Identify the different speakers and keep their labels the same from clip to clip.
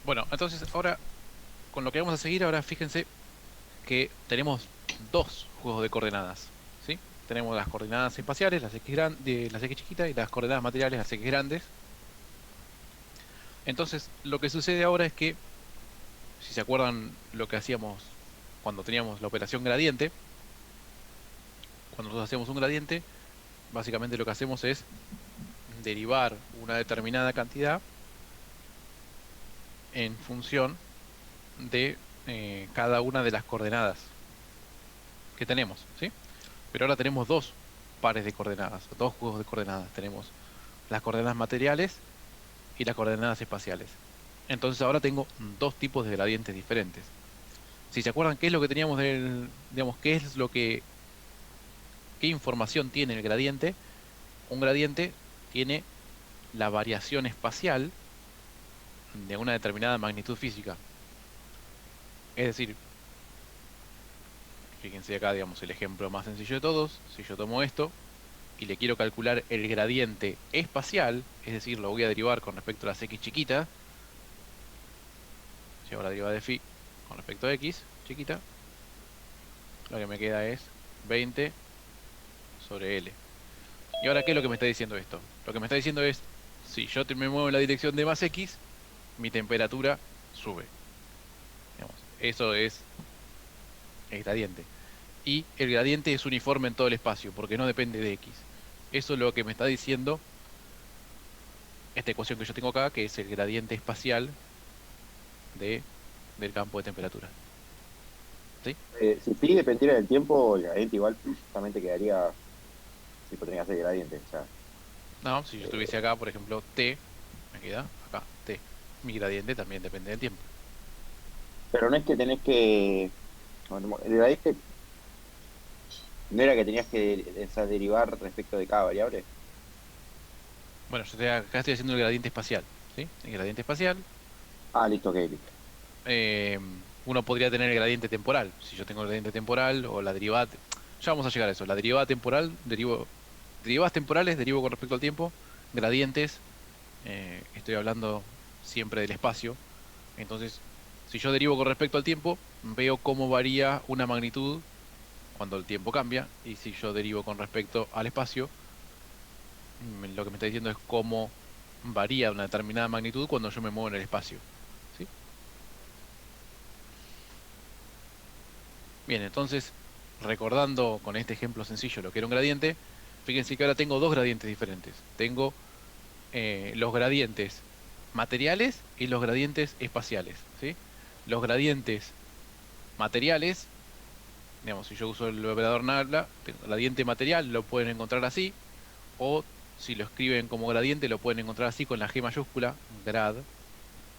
Speaker 1: Bueno, entonces ahora, con lo que vamos a seguir, ahora fíjense que tenemos dos juegos de coordenadas, ¿sí? Tenemos las coordenadas espaciales, las x las x chiquitas, y las coordenadas materiales, las x grandes. Entonces, lo que sucede ahora es que, si se acuerdan lo que hacíamos cuando teníamos la operación gradiente, cuando nosotros hacemos un gradiente, básicamente lo que hacemos es derivar una determinada cantidad en función de cada una de las coordenadas que tenemos, ¿sí? Pero ahora tenemos dos pares de coordenadas, dos juegos de coordenadas. Tenemos las coordenadas materiales y las coordenadas espaciales. Entonces ahora tengo dos tipos de gradientes diferentes. Si se acuerdan qué es lo que teníamos digamos, qué es lo que, qué información tiene el gradiente, un gradiente tiene la variación espacial de una determinada magnitud física. Es decir, fíjense acá, digamos, el ejemplo más sencillo de todos. Si yo tomo esto y le quiero calcular el gradiente espacial, es decir, lo voy a derivar con respecto a las x chiquitas, si hago la derivada de phi con respecto a x chiquita, lo que me queda es 20 sobre L. ¿Y ahora qué es lo que me está diciendo esto? Lo que me está diciendo es, si yo me muevo en la dirección de más x, mi temperatura sube. Digamos, eso es el gradiente. Y el gradiente es uniforme en todo el espacio, porque no depende de x. Eso es lo que me está diciendo esta ecuación que yo tengo acá, que es el gradiente espacial de, del campo de temperatura. ¿Sí?
Speaker 2: Si pi dependiera del tiempo, el gradiente igual justamente quedaría, si tendría que hacer gradiente. O sea,
Speaker 1: No, si yo
Speaker 2: eh,
Speaker 1: tuviese acá, por ejemplo, t, me queda acá, t. Mi gradiente también depende del tiempo.
Speaker 2: pero no es que tenés que. El gradiente no era que tenías que o sea, derivar respecto de cada variable.
Speaker 1: Bueno, acá estoy haciendo el gradiente espacial. ¿Sí? El gradiente espacial,
Speaker 2: Ah, listo, ok, listo.
Speaker 1: eh, uno podría tener el gradiente temporal. Si yo tengo el gradiente temporal o la derivada, ya vamos a llegar a eso. La derivada temporal, derivadas temporales, derivo con respecto al tiempo. Gradientes, estoy hablando siempre del espacio. Entonces, si yo derivo con respecto al tiempo, veo cómo varía una magnitud cuando el tiempo cambia. Y si yo derivo con respecto al espacio, lo que me está diciendo es cómo varía una determinada magnitud cuando yo me muevo en el espacio. ¿Sí? Bien, entonces, recordando con este ejemplo sencillo lo que era un gradiente, fíjense que ahora tengo dos gradientes diferentes. Tengo los gradientes materiales y los gradientes espaciales, ¿sí? Los gradientes materiales, digamos, si yo uso el operador nabla, el gradiente material lo pueden encontrar así, o si lo escriben como gradiente lo pueden encontrar así con la G mayúscula, grad.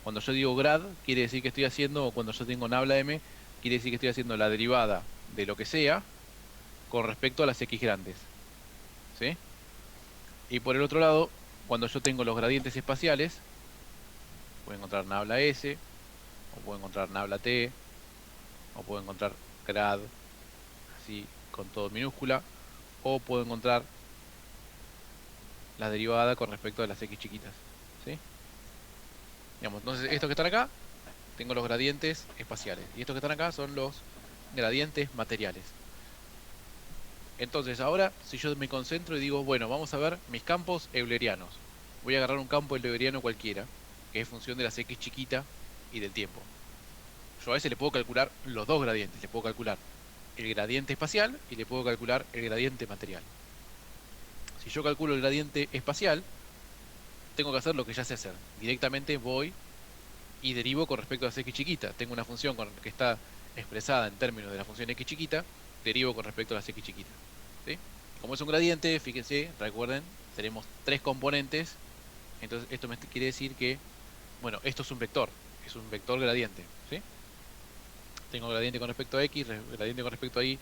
Speaker 1: Cuando yo digo grad, quiere decir que estoy haciendo, o cuando yo tengo nabla m, quiere decir que estoy haciendo la derivada de lo que sea con respecto a las x grandes, ¿sí? Y por el otro lado, cuando yo tengo los gradientes espaciales, puedo encontrar nabla s, o puedo encontrar nabla t, o puedo encontrar grad, así con todo minúscula, o puedo encontrar la derivada con respecto a las x chiquitas, ¿sí? Digamos, entonces estos que están acá, tengo los gradientes espaciales, y estos que están acá son los gradientes materiales. Entonces ahora, si yo me concentro y digo, bueno, vamos a ver mis campos eulerianos. Voy a agarrar un campo euleriano cualquiera, que es función de las x chiquita y del tiempo. Yo a ese le puedo calcular los dos gradientes, le puedo calcular el gradiente espacial y le puedo calcular el gradiente material. Si yo calculo el gradiente espacial, tengo que hacer lo que ya sé hacer. Directamente voy y derivo con respecto a las x chiquita. Tengo una función que está expresada en términos de la función x chiquita, derivo con respecto a las x chiquitas. ¿Sí? Como es un gradiente, fíjense, recuerden, tenemos tres componentes. Entonces esto me quiere decir que, bueno, esto es un vector gradiente. ¿Sí? Tengo gradiente con respecto a x, gradiente con respecto a y,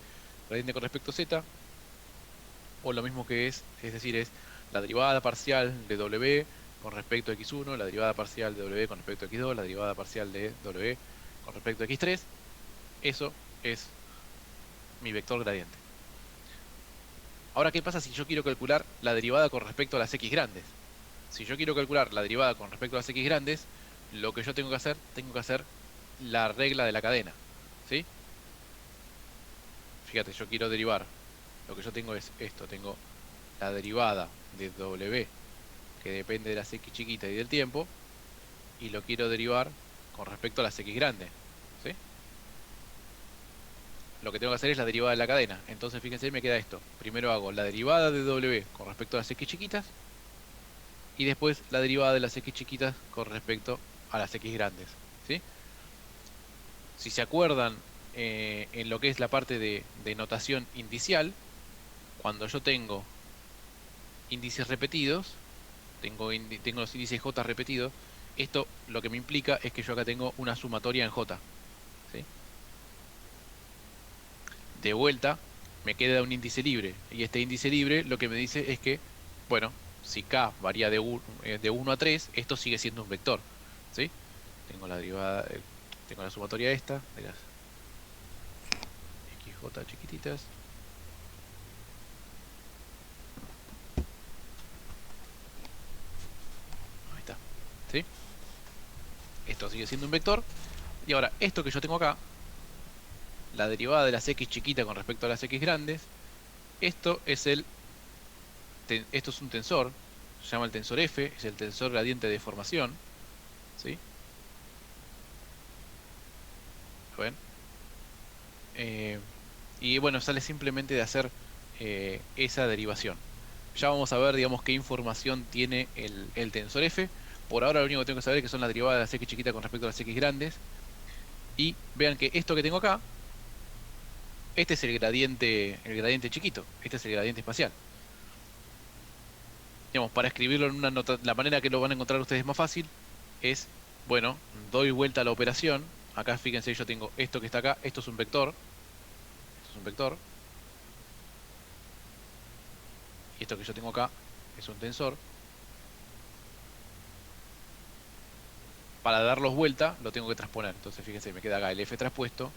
Speaker 1: gradiente con respecto a z, o lo mismo que es decir, es la derivada parcial de w con respecto a x1, la derivada parcial de w con respecto a x2, la derivada parcial de w con respecto a x3. Eso es mi vector gradiente. Ahora, ¿qué pasa si yo quiero calcular la derivada con respecto a las x grandes? Si yo quiero calcular la derivada con respecto a las x grandes, lo que yo tengo que hacer la regla de la cadena, ¿sí? Fíjate, yo quiero derivar. Lo que yo tengo es esto. Tengo la derivada de W, que depende de las X chiquitas y del tiempo. Y lo quiero derivar con respecto a las X grandes, ¿sí? Lo que tengo que hacer es la derivada de la cadena. Entonces, fíjense, me queda esto. Primero hago la derivada de W con respecto a las X chiquitas. Y después la derivada de las X chiquitas con respecto a las X grandes, ¿sí? Si se acuerdan, en lo que es la parte de notación indicial, cuando yo tengo índices repetidos, tengo los índices J repetidos, esto lo que me implica es que yo acá tengo una sumatoria en J, ¿sí? De vuelta, me queda un índice libre, y este índice libre lo que me dice es que, bueno, si K varía de 1 a 3, esto sigue siendo un vector, ¿sí? Tengo la derivada, tengo la sumatoria esta de las XJ chiquititas. Ahí está, ¿sí? Esto sigue siendo un vector. Y ahora, esto que yo tengo acá, la derivada de las X chiquitas con respecto a las X grandes, esto es esto es un tensor, se llama el tensor F, es el tensor gradiente de deformación, ¿sí? ¿Lo ven? Y bueno, sale simplemente de hacer esa derivación. Ya vamos a ver, digamos, qué información tiene el tensor F. Por ahora lo único que tengo que saber es que son las derivadas de las X chiquitas con respecto a las X grandes. Y vean que esto que tengo acá, este es el gradiente chiquito, este es el gradiente espacial. Digamos, para escribirlo en una nota, la manera que lo van a encontrar ustedes más fácil es, bueno, doy vuelta a la operación. Acá fíjense, yo tengo esto que está acá, esto es un vector. Esto es un vector. Y esto que yo tengo acá es un tensor. Para darlos vuelta lo tengo que transponer. Entonces fíjense, me queda acá el F traspuesto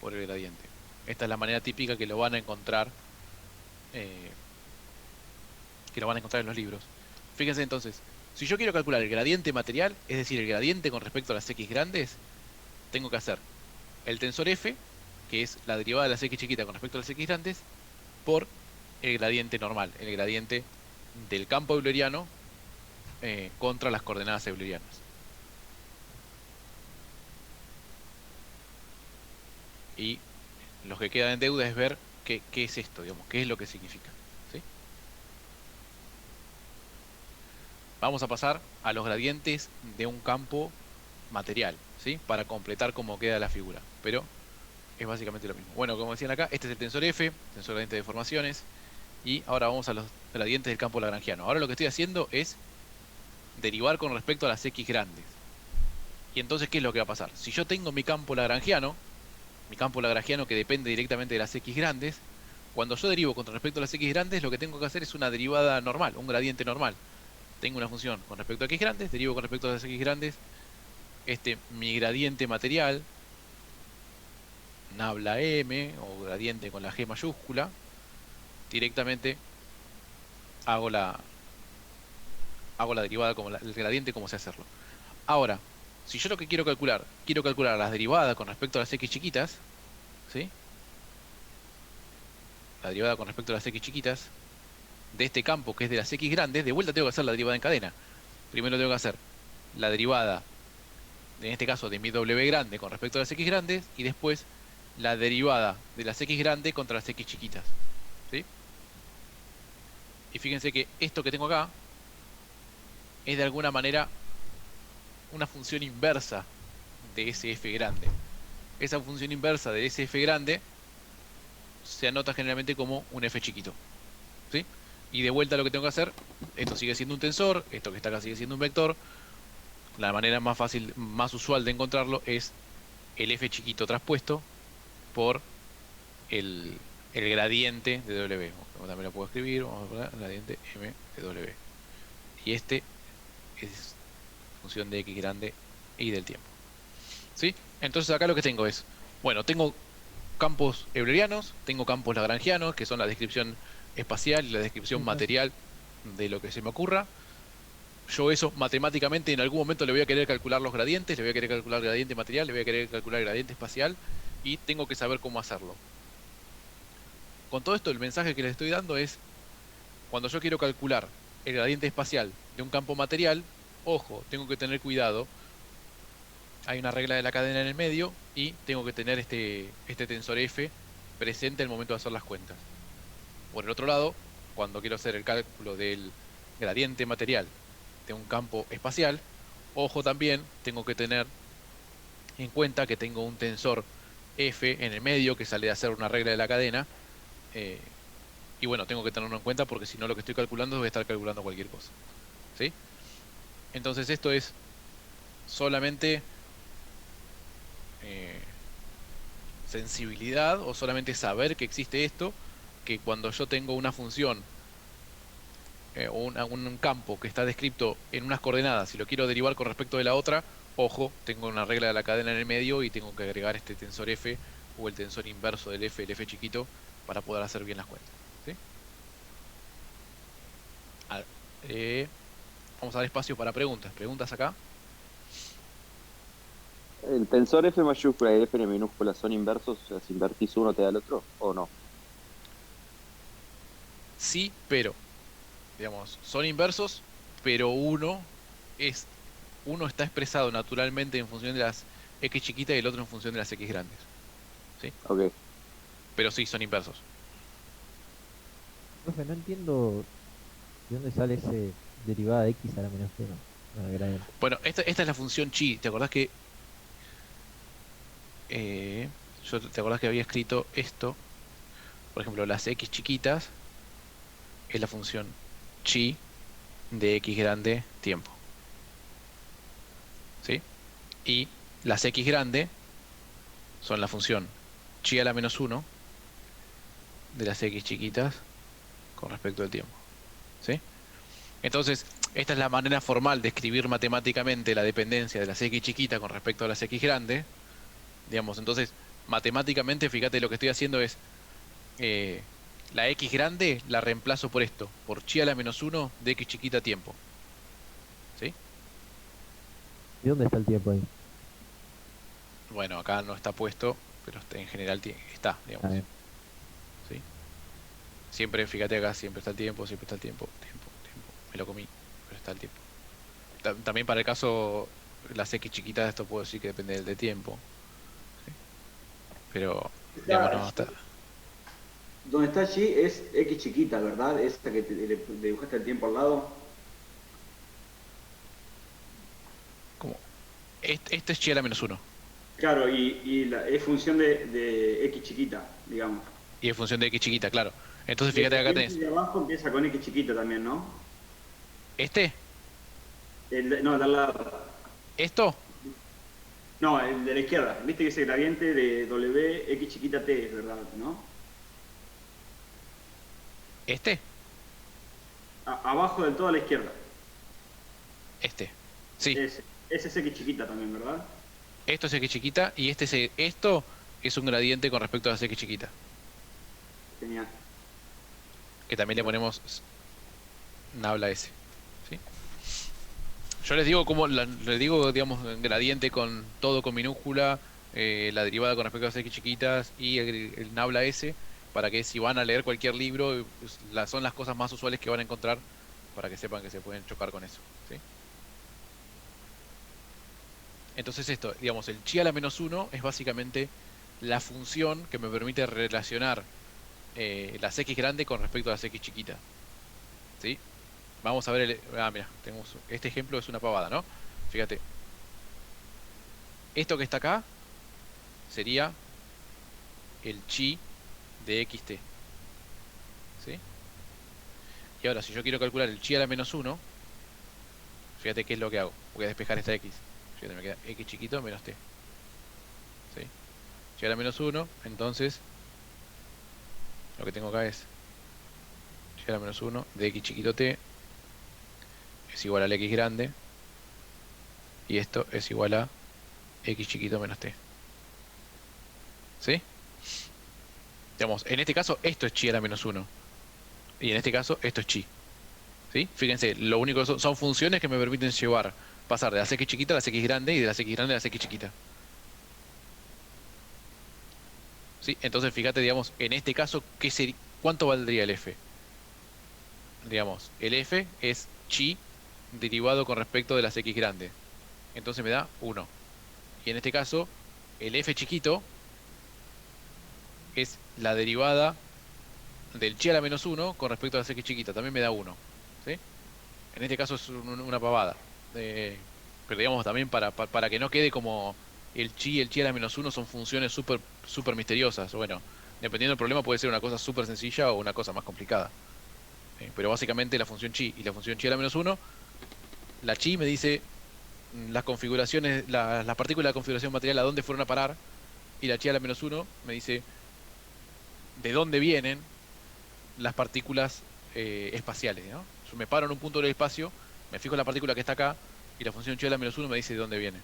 Speaker 1: por el gradiente. Esta es la manera típica que lo van a encontrar en los libros. Fíjense entonces, si yo quiero calcular el gradiente material, es decir, el gradiente con respecto a las X grandes, tengo que hacer el tensor F, que es la derivada de las X chiquitas con respecto a las X grandes, por el gradiente normal, el gradiente del campo euleriano contra las coordenadas eulerianas. Y lo que queda en deuda es ver qué es esto, digamos, qué es lo que significa, ¿sí? Vamos a pasar a los gradientes de un campo material, ¿sí? Para completar cómo queda la figura, pero es básicamente lo mismo. Bueno, como decían acá, este es el tensor F, tensor gradiente de deformaciones, y ahora vamos a los gradientes del campo lagrangiano. Ahora lo que estoy haciendo es derivar con respecto a las X grandes. Y entonces, ¿qué es lo que va a pasar? Si yo tengo mi campo lagrangiano que depende directamente de las X grandes, cuando yo derivo con respecto a las X grandes, lo que tengo que hacer es una derivada normal, un gradiente normal. Tengo una función con respecto a X grandes, derivo con respecto a las X grandes, mi gradiente material, nabla M, o gradiente con la G mayúscula, directamente hago la derivada, como el gradiente, como sé hacerlo. Ahora, si yo lo que quiero calcular las derivadas con respecto a las X chiquitas, ¿sí? La derivada con respecto a las X chiquitas de este campo que es de las X grandes, de vuelta tengo que hacer la derivada en cadena. Primero tengo que hacer la derivada, en este caso de mi W grande con respecto a las X grandes, y después la derivada de las X grandes contra las X chiquitas, ¿sí? Y fíjense que esto que tengo acá es de alguna manera una función inversa de ese F grande. Esa función inversa de ese F grande se anota generalmente como un F chiquito, ¿sí? Y de vuelta lo que tengo que hacer, esto sigue siendo un tensor, esto que está acá sigue siendo un vector. La manera más fácil, más usual de encontrarlo es el F chiquito traspuesto por el gradiente de W. Como también lo puedo escribir, vamos a poner gradiente M de W. Y este es función de X grande y del tiempo, ¿sí? Entonces acá lo que tengo es, bueno, tengo campos eulerianos, tengo campos lagrangianos, que son la descripción espacial y la descripción material de lo que se me ocurra. yo eso matemáticamente en algún momento le voy a querer calcular los gradientes, le voy a querer calcular gradiente material, le voy a querer calcular gradiente espacial y tengo que saber cómo hacerlo. Con todo esto, el mensaje que les estoy dando es, cuando yo quiero calcular el gradiente espacial de un campo material, ojo, tengo que tener cuidado. Hay una regla de la cadena en el medio y tengo que tener este tensor F presente al momento de hacer las cuentas. Por el otro lado, cuando quiero hacer el cálculo del gradiente material de un campo espacial, ojo también, tengo que tener en cuenta que tengo un tensor F en el medio que sale de hacer una regla de la cadena. eh, y bueno, tengo que tenerlo en cuenta porque si no lo que estoy calculando voy a estar calculando cualquier cosa. ¿Sí? Entonces esto es solamente eh, sensibilidad o solamente saber que existe esto, que cuando yo tengo una función o un campo que está descrito en unas coordenadas y lo quiero derivar con respecto de la otra, ojo, tengo una regla de la cadena en el medio y tengo que agregar este tensor F o el tensor inverso del F, el F chiquito, para poder hacer bien las cuentas. ¿Sí? A- eh, Vamos a dar espacio para preguntas. ¿Preguntas acá?
Speaker 2: ¿El tensor F mayúscula y el F en minúscula son inversos? O sea, si invertís uno te da el otro, ¿o no?
Speaker 1: Sí, pero, digamos, son inversos, pero es, uno está expresado naturalmente en función de las X chiquitas y el otro en función de las X grandes. ¿Sí?
Speaker 2: Ok.
Speaker 1: Pero sí, son inversos.
Speaker 3: Profe, no entiendo de dónde sale ese derivada de x a la menos uno. No, gradiente.
Speaker 1: Bueno, esta es la función chi. ¿Te acordás que te acordás que había escrito esto? Por ejemplo, las X chiquitas es la función chi de X grande tiempo. ¿Sí? Y las X grande son la función chi a la menos uno de las X chiquitas con respecto al tiempo. ¿Sí? Entonces, esta es la manera formal de escribir matemáticamente la dependencia de las X chiquitas con respecto a las X grandes. Digamos, entonces, matemáticamente, fíjate, lo que estoy haciendo es eh, la X grande la reemplazo por esto, por chi a la menos uno de X chiquita tiempo. ¿Sí?
Speaker 3: ¿Y dónde está el tiempo ahí?
Speaker 1: Bueno, acá no está puesto, pero en general está,
Speaker 3: Está
Speaker 1: digamos.
Speaker 3: bien.
Speaker 1: ¿Sí? Siempre, fíjate acá, siempre está el tiempo, siempre está el tiempo, tiempo, tiempo. Me lo comí, pero está el tiempo. También para el caso, las X chiquitas, esto puedo decir que depende del de tiempo. ¿Sí? Pero, digamos, no está.
Speaker 4: Donde está allí es X chiquita, ¿verdad? Esta que le dibujaste el tiempo al lado.
Speaker 1: Como, este es chi a la menos uno.
Speaker 4: Claro, es función de X chiquita, digamos.
Speaker 1: Y en función de X chiquita, claro. Entonces,
Speaker 4: Y el
Speaker 1: fíjate que acá
Speaker 4: siguiente
Speaker 1: tenés
Speaker 4: de abajo empieza con X chiquita también, ¿no?
Speaker 1: este,
Speaker 4: No, el de al lado.
Speaker 1: esto,
Speaker 4: No, el de la izquierda. Viste que ese gradiente de W, X chiquita T, es verdad, ¿no?
Speaker 1: este,
Speaker 4: Abajo del todo a la izquierda.
Speaker 1: este. Sí,
Speaker 4: Ese es X chiquita también, ¿verdad?
Speaker 1: esto es X chiquita y esto es un gradiente con respecto a las X chiquita.
Speaker 4: Genial.
Speaker 1: Que también le ponemos nabla S. ¿Sí? Yo les digo les digo, digamos, gradiente con todo con minúscula, la derivada con respecto a las X chiquitas y el nabla S, para que si van a leer cualquier libro, pues, son las cosas más usuales que van a encontrar para que sepan que se pueden chocar con eso. ¿Sí? Entonces esto, digamos, el chi a la menos uno es básicamente la función que me permite relacionar las X grandes con respecto a las X chiquitas. ¿Sí? Vamos a ver mira, tenemos este ejemplo es una pavada, ¿no? Fíjate. Esto que está acá sería el chi de xt. ¿Sí? Y ahora, si yo quiero calcular el chi a la menos uno, fíjate qué es lo que hago. Voy a despejar esta x. Fíjate, me queda x chiquito menos t. ¿Sí? Chi a la menos uno, entonces lo que tengo acá es chi a la menos uno de x chiquito t es igual al x grande. Y esto es igual a x chiquito menos t. ¿Sí? Digamos, en este caso esto es chi a la menos uno. Y en este caso esto es chi. ¿Sí? Fíjense, lo único que son funciones que me permiten pasar de las x chiquita a las x grande y de las x grande a las x chiquita. ¿Sí? Entonces, fíjate, digamos, en este caso, ¿cuánto valdría el f? Digamos, el f es chi derivado con respecto de las x grandes. Entonces me da 1. Y en este caso, el f chiquito es la derivada del chi a la menos 1 con respecto a las x chiquitas. También me da 1. ¿Sí? En este caso es una pavada. Pero digamos también para que no quede como el chi y el chi a la menos 1 son funciones súper misteriosas. Bueno, dependiendo del problema puede ser una cosa súper sencilla o una cosa más complicada. Pero básicamente la función chi y la función chi a la menos 1, la chi me dice las configuraciones, las partículas de la configuración material a dónde fueron a parar, y la chi a la menos 1 me dice de dónde vienen las partículas espaciales, ¿no? Yo me paro en un punto del espacio, me fijo en la partícula que está acá, y la función chi a la menos 1 me dice de dónde viene.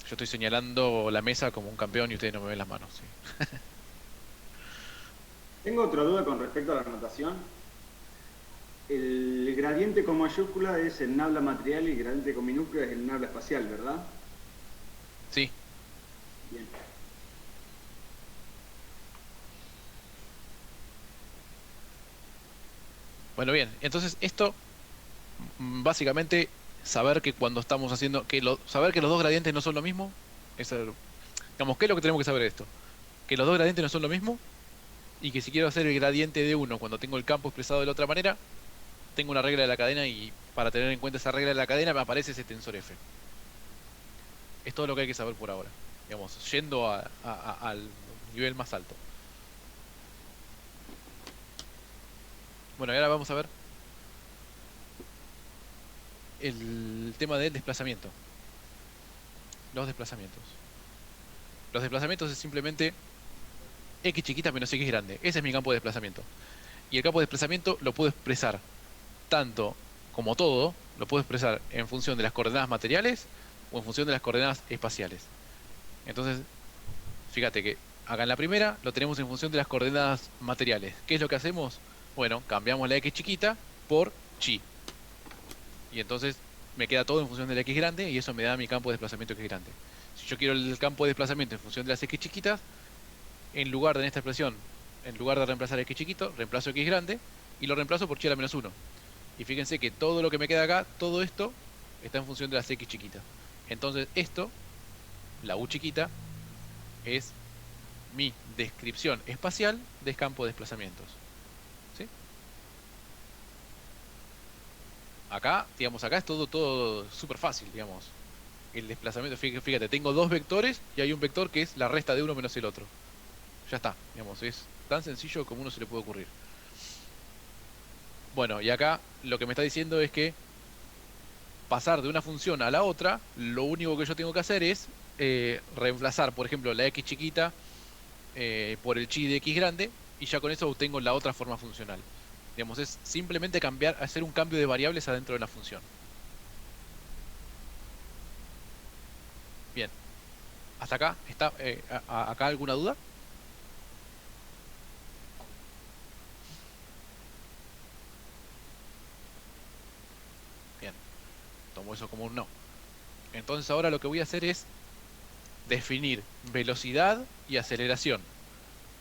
Speaker 1: Yo estoy señalando la mesa como un campeón y ustedes no me ven las manos. ¿Sí?
Speaker 4: Tengo otra duda con respecto a la notación. El gradiente con mayúscula es el nabla material y el gradiente con minúscula es el nabla espacial, ¿verdad?
Speaker 1: Sí.
Speaker 4: Bien.
Speaker 1: Bueno, bien, entonces esto, básicamente, saber que cuando estamos haciendo, saber que los dos gradientes no son lo mismo, digamos, ¿qué es lo que tenemos que saber de esto? Que los dos gradientes no son lo mismo, y que si quiero hacer el gradiente de uno cuando tengo el campo expresado de la otra manera, tengo una regla de la cadena, y para tener en cuenta esa regla de la cadena me aparece ese tensor F. Es todo lo que hay que saber por ahora, digamos, yendo al nivel más alto. Bueno, y ahora vamos a ver el tema del desplazamiento. Los desplazamientos. Los desplazamientos es simplemente x chiquita menos x grande. Ese es mi campo de desplazamiento. Y el campo de desplazamiento lo puedo expresar tanto como todo, lo puedo expresar en función de las coordenadas materiales o en función de las coordenadas espaciales. Entonces, fíjate que acá en la primera lo tenemos en función de las coordenadas materiales. ¿Qué es lo que hacemos? Bueno, cambiamos la x chiquita por chi. Y entonces me queda todo en función de la x grande y eso me da mi campo de desplazamiento x grande. Si yo quiero el campo de desplazamiento en función de las x chiquitas, en lugar de en esta expresión, en lugar de reemplazar x chiquito, reemplazo x grande y lo reemplazo por chi a la menos 1. Y fíjense que todo lo que me queda acá, todo esto, está en función de las x chiquitas. Entonces esto, la u chiquita, es mi descripción espacial del campo de desplazamientos. ¿Sí? Acá, digamos, acá es todo súper fácil, digamos. El desplazamiento, fíjate, tengo dos vectores y hay un vector que es la resta de uno menos el otro. Ya está, digamos, es tan sencillo como uno se le puede ocurrir. Bueno, y acá lo que me está diciendo es que pasar de una función a la otra, lo único que yo tengo que hacer es reemplazar, por ejemplo, la x chiquita por el chi de x grande, y ya con eso obtengo la otra forma funcional. Digamos, es simplemente hacer un cambio de variables adentro de la función. Bien. ¿Hasta acá? ¿Está acá alguna duda? Bien. Tomo eso como un no. Entonces ahora lo que voy a hacer es definir velocidad y aceleración,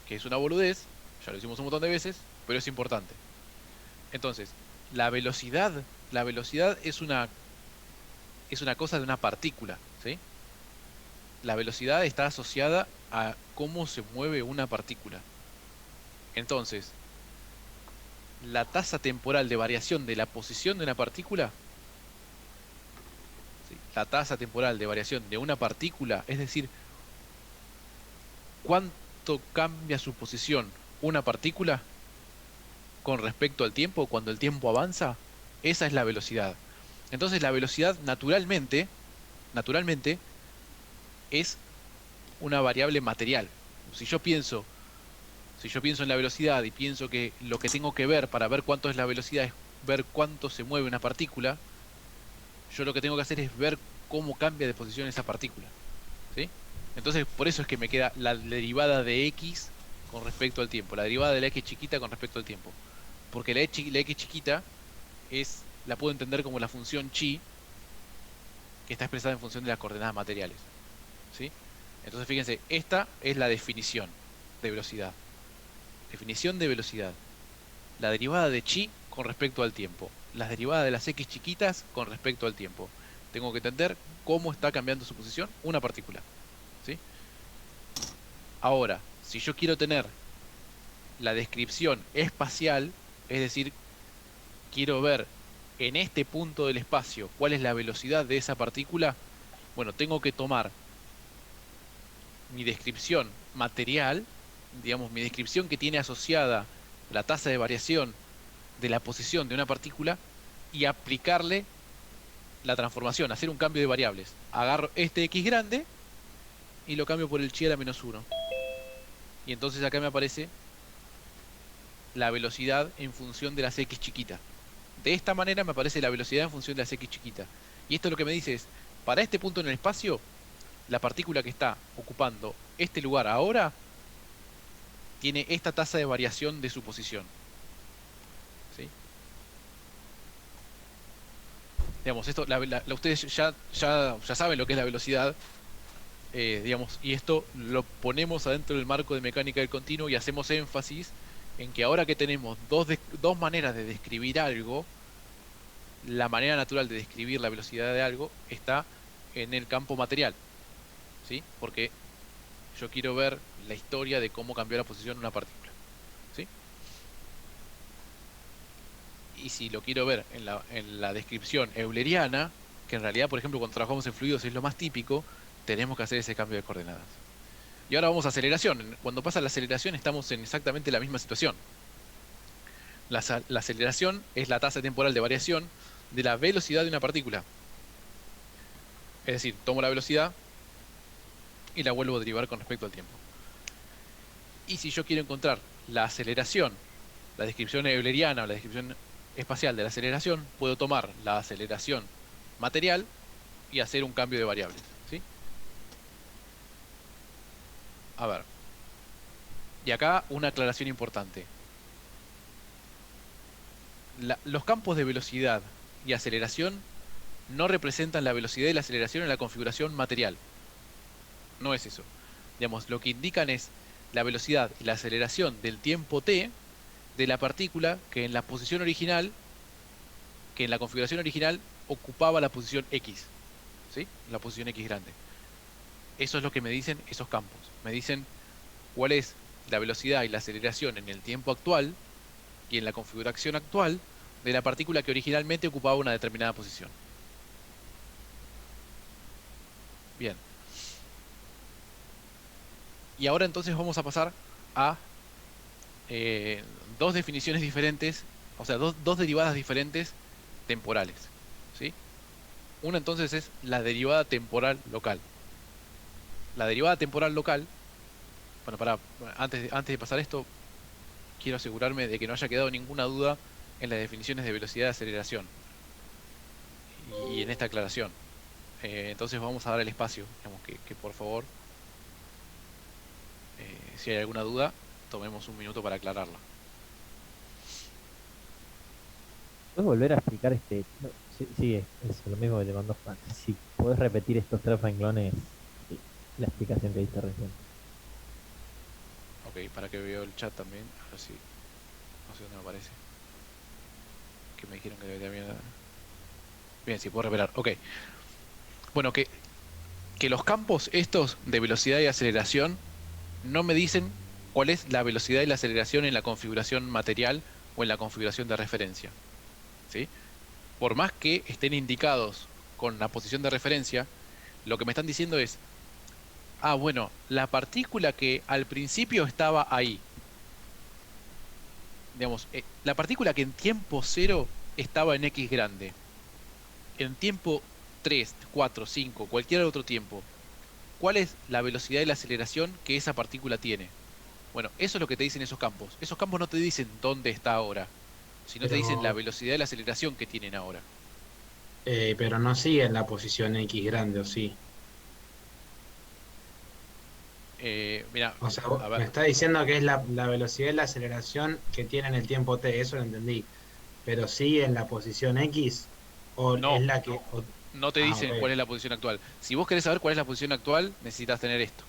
Speaker 1: que es una boludez, ya lo hicimos un montón de veces, pero es importante. Entonces, la velocidad es una cosa de una partícula, ¿sí? La velocidad está asociada a cómo se mueve una partícula. Entonces, la tasa temporal de variación de la posición de una partícula, ¿sí? La tasa temporal de variación de una partícula, es decir, cuánto cambia su posición una partícula con respecto al tiempo, cuando el tiempo avanza, esa es la velocidad. Entonces la velocidad naturalmente es una variable material. Si yo pienso en la velocidad y pienso que lo que tengo que ver para ver cuánto es la velocidad es ver cuánto se mueve una partícula, yo lo que tengo que hacer es ver cómo cambia de posición esa partícula, ¿sí? Entonces por eso es que me queda la derivada de x con respecto al tiempo, la derivada de la x chiquita con respecto al tiempo. Porque la X chiquita la puedo entender como la función chi, que está expresada en función de las coordenadas materiales. ¿Sí? Entonces fíjense, esta es la definición de velocidad. Definición de velocidad. La derivada de chi con respecto al tiempo. Las derivadas de las X chiquitas con respecto al tiempo. Tengo que entender cómo está cambiando su posición una partícula. ¿Sí? Ahora, si yo quiero tener la descripción espacial, es decir, quiero ver en este punto del espacio cuál es la velocidad de esa partícula, bueno, tengo que tomar mi descripción material, digamos, mi descripción que tiene asociada la tasa de variación de la posición de una partícula y aplicarle la transformación, hacer un cambio de variables. Agarro este X grande y lo cambio por el chi a la menos 1. Y entonces acá me aparece la velocidad en función de las X chiquitas. De esta manera me aparece la velocidad en función de las X chiquitas. Y esto lo que me dice es, para este punto en el espacio, la partícula que está ocupando este lugar ahora tiene esta tasa de variación de su posición. ¿Sí? Digamos, esto, ustedes ya saben lo que es la velocidad, digamos, y esto lo ponemos adentro del marco de mecánica del continuo y hacemos énfasis en que ahora que tenemos dos maneras de describir algo, la manera natural de describir la velocidad de algo está en el campo material. ¿Sí? Porque yo quiero ver la historia de cómo cambió la posición de una partícula. ¿Sí? Y si lo quiero ver en la descripción euleriana, que en realidad, por ejemplo, cuando trabajamos en fluidos es lo más típico, tenemos que hacer ese cambio de coordenadas. Y ahora vamos a aceleración. Cuando pasa la aceleración estamos en exactamente la misma situación. La aceleración es la tasa temporal de variación de la velocidad de una partícula. Es decir, tomo la velocidad y la vuelvo a derivar con respecto al tiempo. Y si yo quiero encontrar la aceleración, la descripción euleriana o la descripción espacial de la aceleración, puedo tomar la aceleración material y hacer un cambio de variables. ¿Sí? A ver. Y acá una aclaración importante. Los campos de velocidad y aceleración no representan la velocidad y la aceleración en la configuración material. No es eso. Digamos, lo que indican es la velocidad y la aceleración del tiempo t de la partícula que en la posición original, que en la configuración original ocupaba la posición X. ¿Sí? La posición X grande. Eso es lo que me dicen esos campos. Me dicen cuál es la velocidad y la aceleración en el tiempo actual y en la configuración actual de la partícula que originalmente ocupaba una determinada posición. Bien. Y ahora entonces vamos a pasar a dos definiciones diferentes, o sea, dos derivadas diferentes temporales. ¿Sí? Una entonces es la derivada temporal local. La derivada temporal local, bueno, antes de pasar esto, quiero asegurarme de que no haya quedado ninguna duda en las definiciones de velocidad y aceleración y en esta aclaración. Entonces vamos a dar el espacio, digamos que por favor, si hay alguna duda, tomemos un minuto para aclararla.
Speaker 3: ¿Puedes volver a explicar no, sigue, eso, lo mismo que te mandó Juan. Si puedes repetir estos tres renglones, sí, la explicación que diste recién.
Speaker 1: Ok, para que veo el chat también, a ver si, no sé dónde me aparece. Que me dijeron que debería bien. Bien, sí, puedo revelar. Ok. Bueno, que los campos estos de velocidad y aceleración no me dicen cuál es la velocidad y la aceleración en la configuración material o en la configuración de referencia. ¿Sí? Por más que estén indicados con la posición de referencia, lo que me están diciendo es, bueno, la partícula que al principio estaba ahí, digamos, la partícula que en tiempo 0 estaba en X grande, en tiempo 3, 4, 5, cualquier otro tiempo, ¿cuál es la velocidad y la aceleración que esa partícula tiene? Bueno, eso es lo que te dicen esos campos. Esos campos no te dicen dónde está ahora, sino te dicen la
Speaker 5: Pero,
Speaker 1: velocidad y la aceleración que tienen ahora.
Speaker 5: pero no sigue en la posición X grande, ¿o sí?
Speaker 1: Mira,
Speaker 5: O sea,
Speaker 1: a
Speaker 5: me
Speaker 1: ver,
Speaker 5: está diciendo que es la velocidad y la aceleración que tiene en el tiempo t, eso lo entendí. Pero sí en la posición X, o es
Speaker 1: no,
Speaker 5: la que.
Speaker 1: no te
Speaker 5: Ah, ok.
Speaker 1: dicen cuál es la posición actual. Si vos querés saber cuál es la posición actual, necesitas tener esto,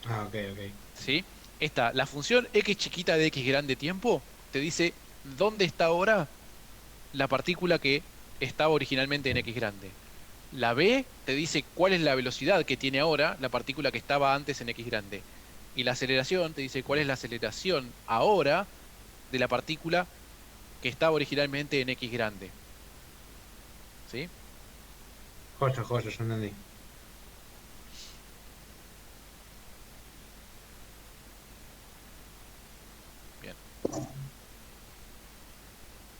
Speaker 5: Ah, ok, ok.
Speaker 1: ¿sí? La función x chiquita de x grande tiempo, te dice dónde está ahora la partícula que estaba originalmente en x grande. La b te dice cuál es la velocidad que tiene ahora la partícula que estaba antes en x grande. Y la aceleración te dice cuál es la aceleración ahora de la partícula que estaba originalmente en x grande, ¿sí?
Speaker 5: Joya, joya, yo entendí.
Speaker 1: Bien.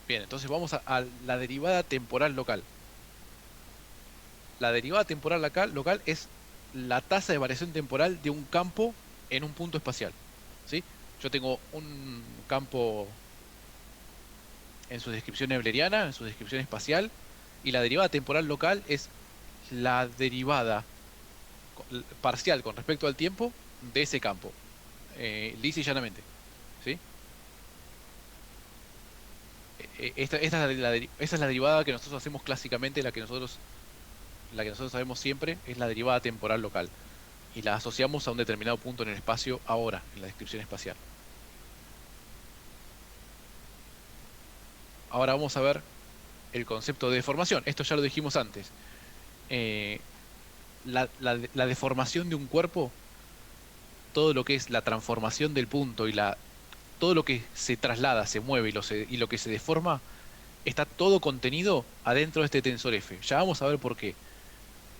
Speaker 1: Bien, entonces vamos a la derivada temporal local. La derivada temporal local es la tasa de variación temporal de un campo en un punto espacial, ¿sí? Yo tengo un campo en su descripción euleriana, en su descripción espacial, y la derivada temporal local es la derivada parcial con respecto al tiempo de ese campo, lisa y llanamente, ¿sí? Esta es esa es la derivada que nosotros hacemos clásicamente, la que nosotros sabemos siempre, es la derivada temporal local. Y la asociamos a un determinado punto en el espacio ahora, en la descripción espacial. Ahora vamos a ver el concepto de deformación. Esto ya lo dijimos antes. Eh, la deformación de un cuerpo, todo lo que es la transformación del punto y todo lo que se traslada, se mueve y lo que se deforma, está todo contenido adentro de este tensor F. Ya vamos a ver por qué.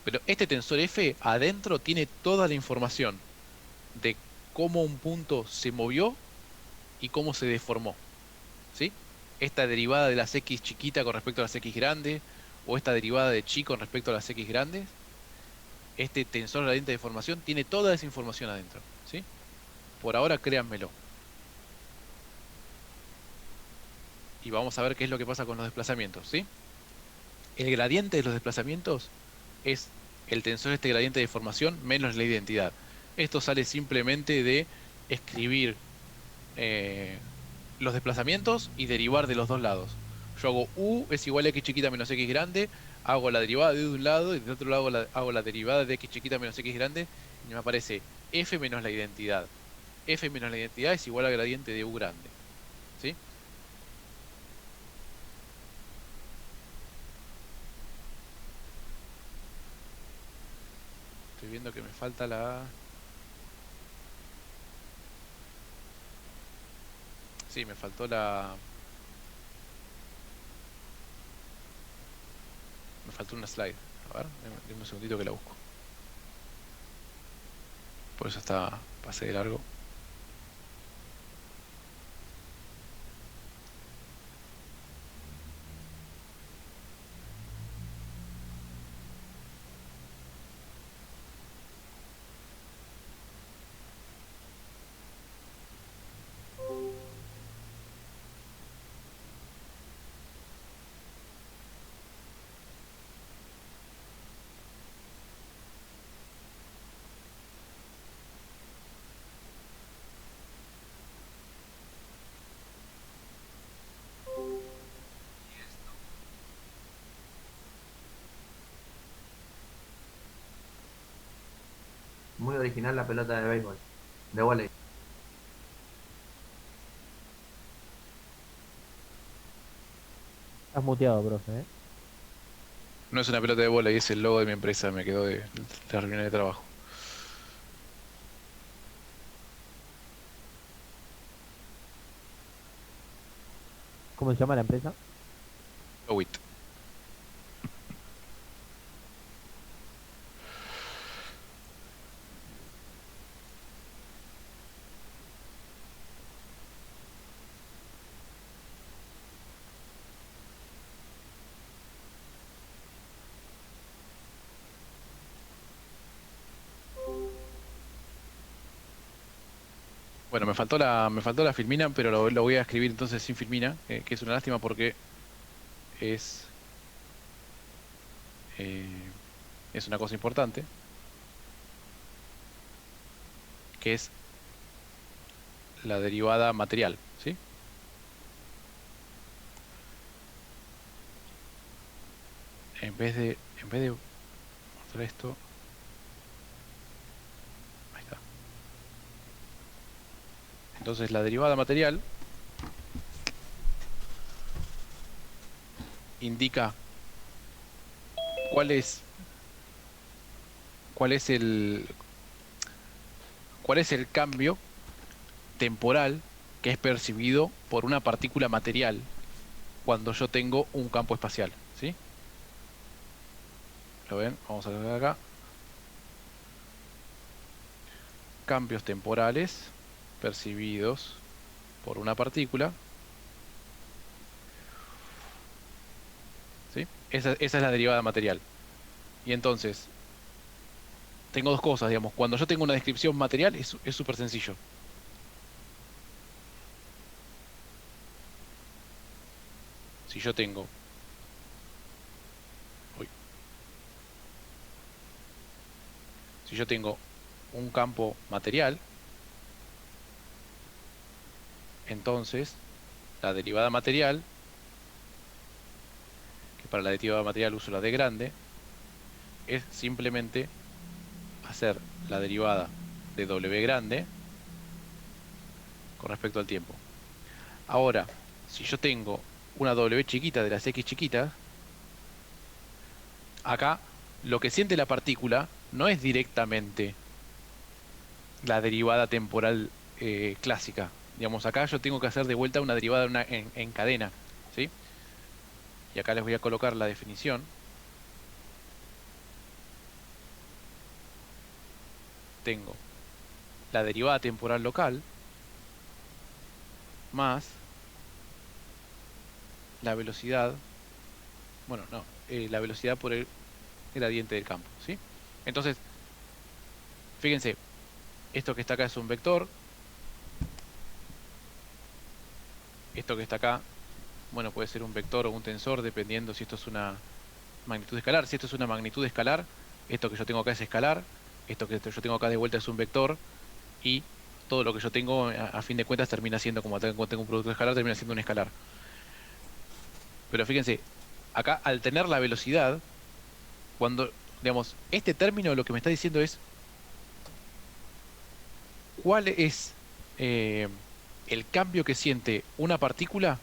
Speaker 1: Pero este tensor F adentro tiene toda la información de cómo un punto se movió y cómo se deformó, ¿sí? Esta derivada de las x chiquita con respecto a las x grandes, o esta derivada de chi con respecto a las x grandes, este tensor gradiente de deformación tiene toda esa información adentro, ¿sí? Por ahora créanmelo. Y vamos a ver qué es lo que pasa con los desplazamientos, ¿sí? El gradiente de los desplazamientos es el tensor este gradiente de deformación menos la identidad. Esto sale simplemente de escribir eh, los desplazamientos y derivar de los dos lados. Yo hago u es igual a x chiquita menos x grande, hago la derivada de u de un lado y del otro lado hago la derivada de x chiquita menos x grande y me aparece f menos la identidad. F menos la identidad es igual al gradiente de u grande, ¿sí? Estoy viendo que me falta la... Sí, me faltó la... Me faltó una slide. A ver, deme un segundito que la busco. Por eso pasé de largo.
Speaker 6: Muy original la pelota de béisbol, de volei.
Speaker 3: Estás muteado, profe, ¿eh?
Speaker 1: No es una pelota de bola y es el logo de mi empresa, me quedó de la reunión de trabajo.
Speaker 3: ¿Cómo se llama la empresa?
Speaker 1: Lowit. Bueno, me faltó la filmina, pero lo voy a escribir entonces sin filmina, que es una lástima porque es... eh, es una cosa importante, que es la derivada material, ¿sí? En vez de mostrar esto, ahí está. Entonces la derivada material indica cuál es cuál es el cuál es el cambio temporal que es percibido por una partícula material cuando yo tengo un campo espacial, ¿sí? ¿Lo ven? Vamos a ver acá. Cambios temporales percibidos por una partícula, ¿sí? Esa es la derivada material. Y entonces, tengo dos cosas, digamos. Cuando yo tengo una descripción material, es súper sencillo. Si yo tengo... uy. Si yo tengo un campo material, entonces la derivada material, que para la derivada material uso la D grande, es simplemente hacer la derivada de W grande con respecto al tiempo. Ahora, si yo tengo una W chiquita de las X chiquitas, acá lo que siente la partícula no es directamente la derivada temporal clásica. Digamos, acá yo tengo que hacer de vuelta una derivada en cadena, ¿sí? Y acá les voy a colocar la definición. Tengo la derivada temporal local más la velocidad, bueno, no, la velocidad por el gradiente del campo, ¿sí? Entonces, fíjense, esto que está acá es un vector, esto que está acá, bueno, puede ser un vector o un tensor, dependiendo si esto es una magnitud escalar. Si esto es una magnitud escalar, esto que yo tengo acá es escalar, esto que yo tengo acá de vuelta es un vector, y todo lo que yo tengo, a fin de cuentas, termina siendo, como tengo un producto escalar, termina siendo un escalar. Pero fíjense, acá al tener la velocidad, cuando, digamos, este término lo que me está diciendo es cuál es el cambio que siente una partícula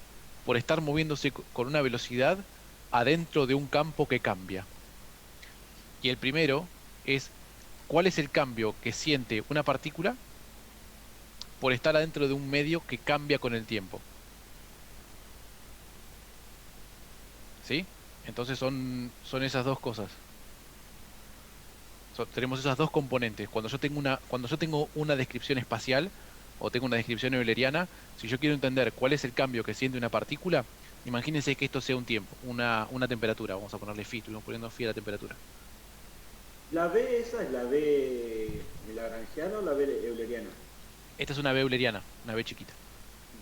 Speaker 1: por estar moviéndose con una velocidad adentro de un campo que cambia. Y el primero es cuál es el cambio que siente una partícula por estar adentro de un medio que cambia con el tiempo. ¿Sí? Entonces son esas dos cosas. Tenemos esas dos componentes. Cuando yo tengo una descripción espacial o tengo una descripción euleriana, si yo quiero entender cuál es el cambio que siente una partícula, imagínense que esto sea un tiempo, una temperatura. Vamos a ponerle phi, estuvimos poniendo phi a la temperatura.
Speaker 4: ¿La B esa es la B lagrangiana o la B euleriana?
Speaker 1: Esta es una B euleriana, una B chiquita,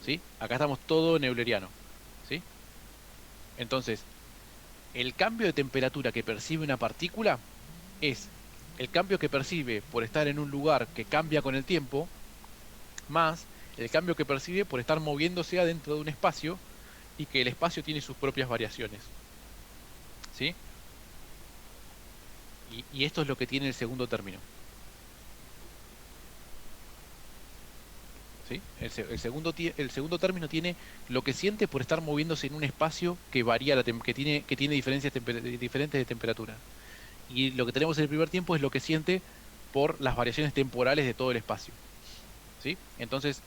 Speaker 1: ¿sí? Acá estamos todo en euleriano, ¿sí? Entonces, el cambio de temperatura que percibe una partícula es el cambio que percibe por estar en un lugar que cambia con el tiempo, más el cambio que percibe por estar moviéndose adentro de un espacio y que el espacio tiene sus propias variaciones, ¿sí? Y esto es lo que tiene el segundo término, ¿sí? El segundo término tiene lo que siente por estar moviéndose en un espacio que varía, que tiene diferencias diferentes de temperatura. Y lo que tenemos en el primer tiempo es lo que siente por las variaciones temporales de todo el espacio, ¿sí? Entonces,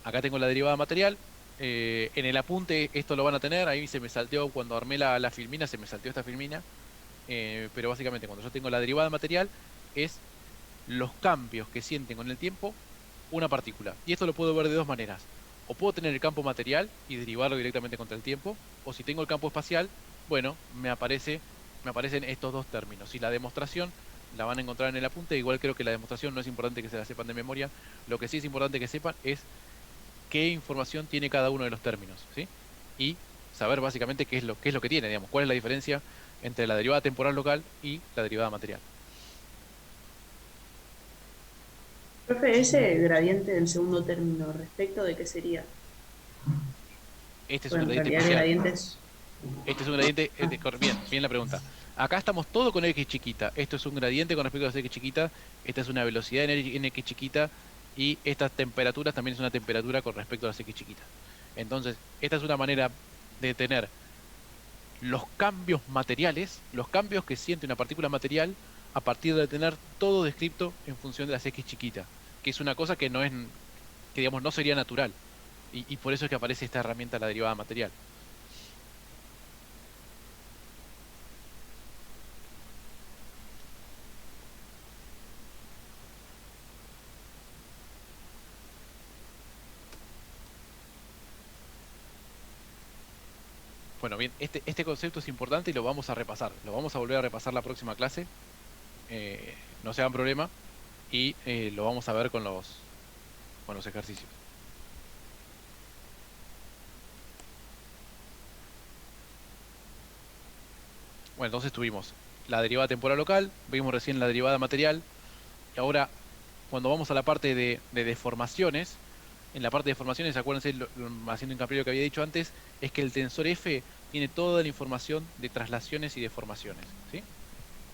Speaker 1: acá tengo la derivada material. En el apunte esto lo van a tener. Ahí se me salteó cuando armé la filmina, se me salteó esta filmina. Pero básicamente cuando yo tengo la derivada material es los cambios que sienten con el tiempo una partícula. Y esto lo puedo ver de dos maneras. O puedo tener el campo material y derivarlo directamente contra el tiempo. O si tengo el campo espacial, bueno, me aparecen estos dos términos. Y la demostración la van a encontrar en el apunte. Igual creo que la demostración no es importante que se la sepan de memoria. Lo que sí es importante que sepan es qué información tiene cada uno de los términos, ¿sí? Y saber básicamente qué es lo que tiene, digamos, cuál es la diferencia entre la derivada temporal local y la derivada material.
Speaker 7: Profe, ese gradiente del segundo término, ¿respecto de qué sería?
Speaker 1: Este es un
Speaker 7: Bueno, en
Speaker 1: gradiente
Speaker 7: realidad el
Speaker 1: espacial.
Speaker 7: gradiente es...
Speaker 1: Este es un gradiente, bien la pregunta. Acá estamos todo con x chiquita. Esto es un gradiente con respecto a las x chiquita. Esta es una velocidad en x chiquita. Y estas temperaturas también es una temperatura con respecto a las x chiquitas. Entonces, esta es una manera de tener los cambios materiales, los cambios que siente una partícula material a partir de tener todo descrito en función de las x chiquitas. Que es una cosa que no es, que digamos no sería natural. Y por eso es que aparece esta herramienta, la derivada material. Bueno, bien, este concepto es importante y lo vamos a repasar. Lo vamos a volver a repasar la próxima clase. No se hagan problema. Y lo vamos a ver con los ejercicios. Bueno, entonces tuvimos la derivada temporal local, vimos recién la derivada material. Y ahora, cuando vamos a la parte de deformaciones, en la parte de deformaciones, acuérdense, haciendo hincapié en lo que había dicho antes, es que el tensor F tiene toda la información de traslaciones y deformaciones, ¿sí?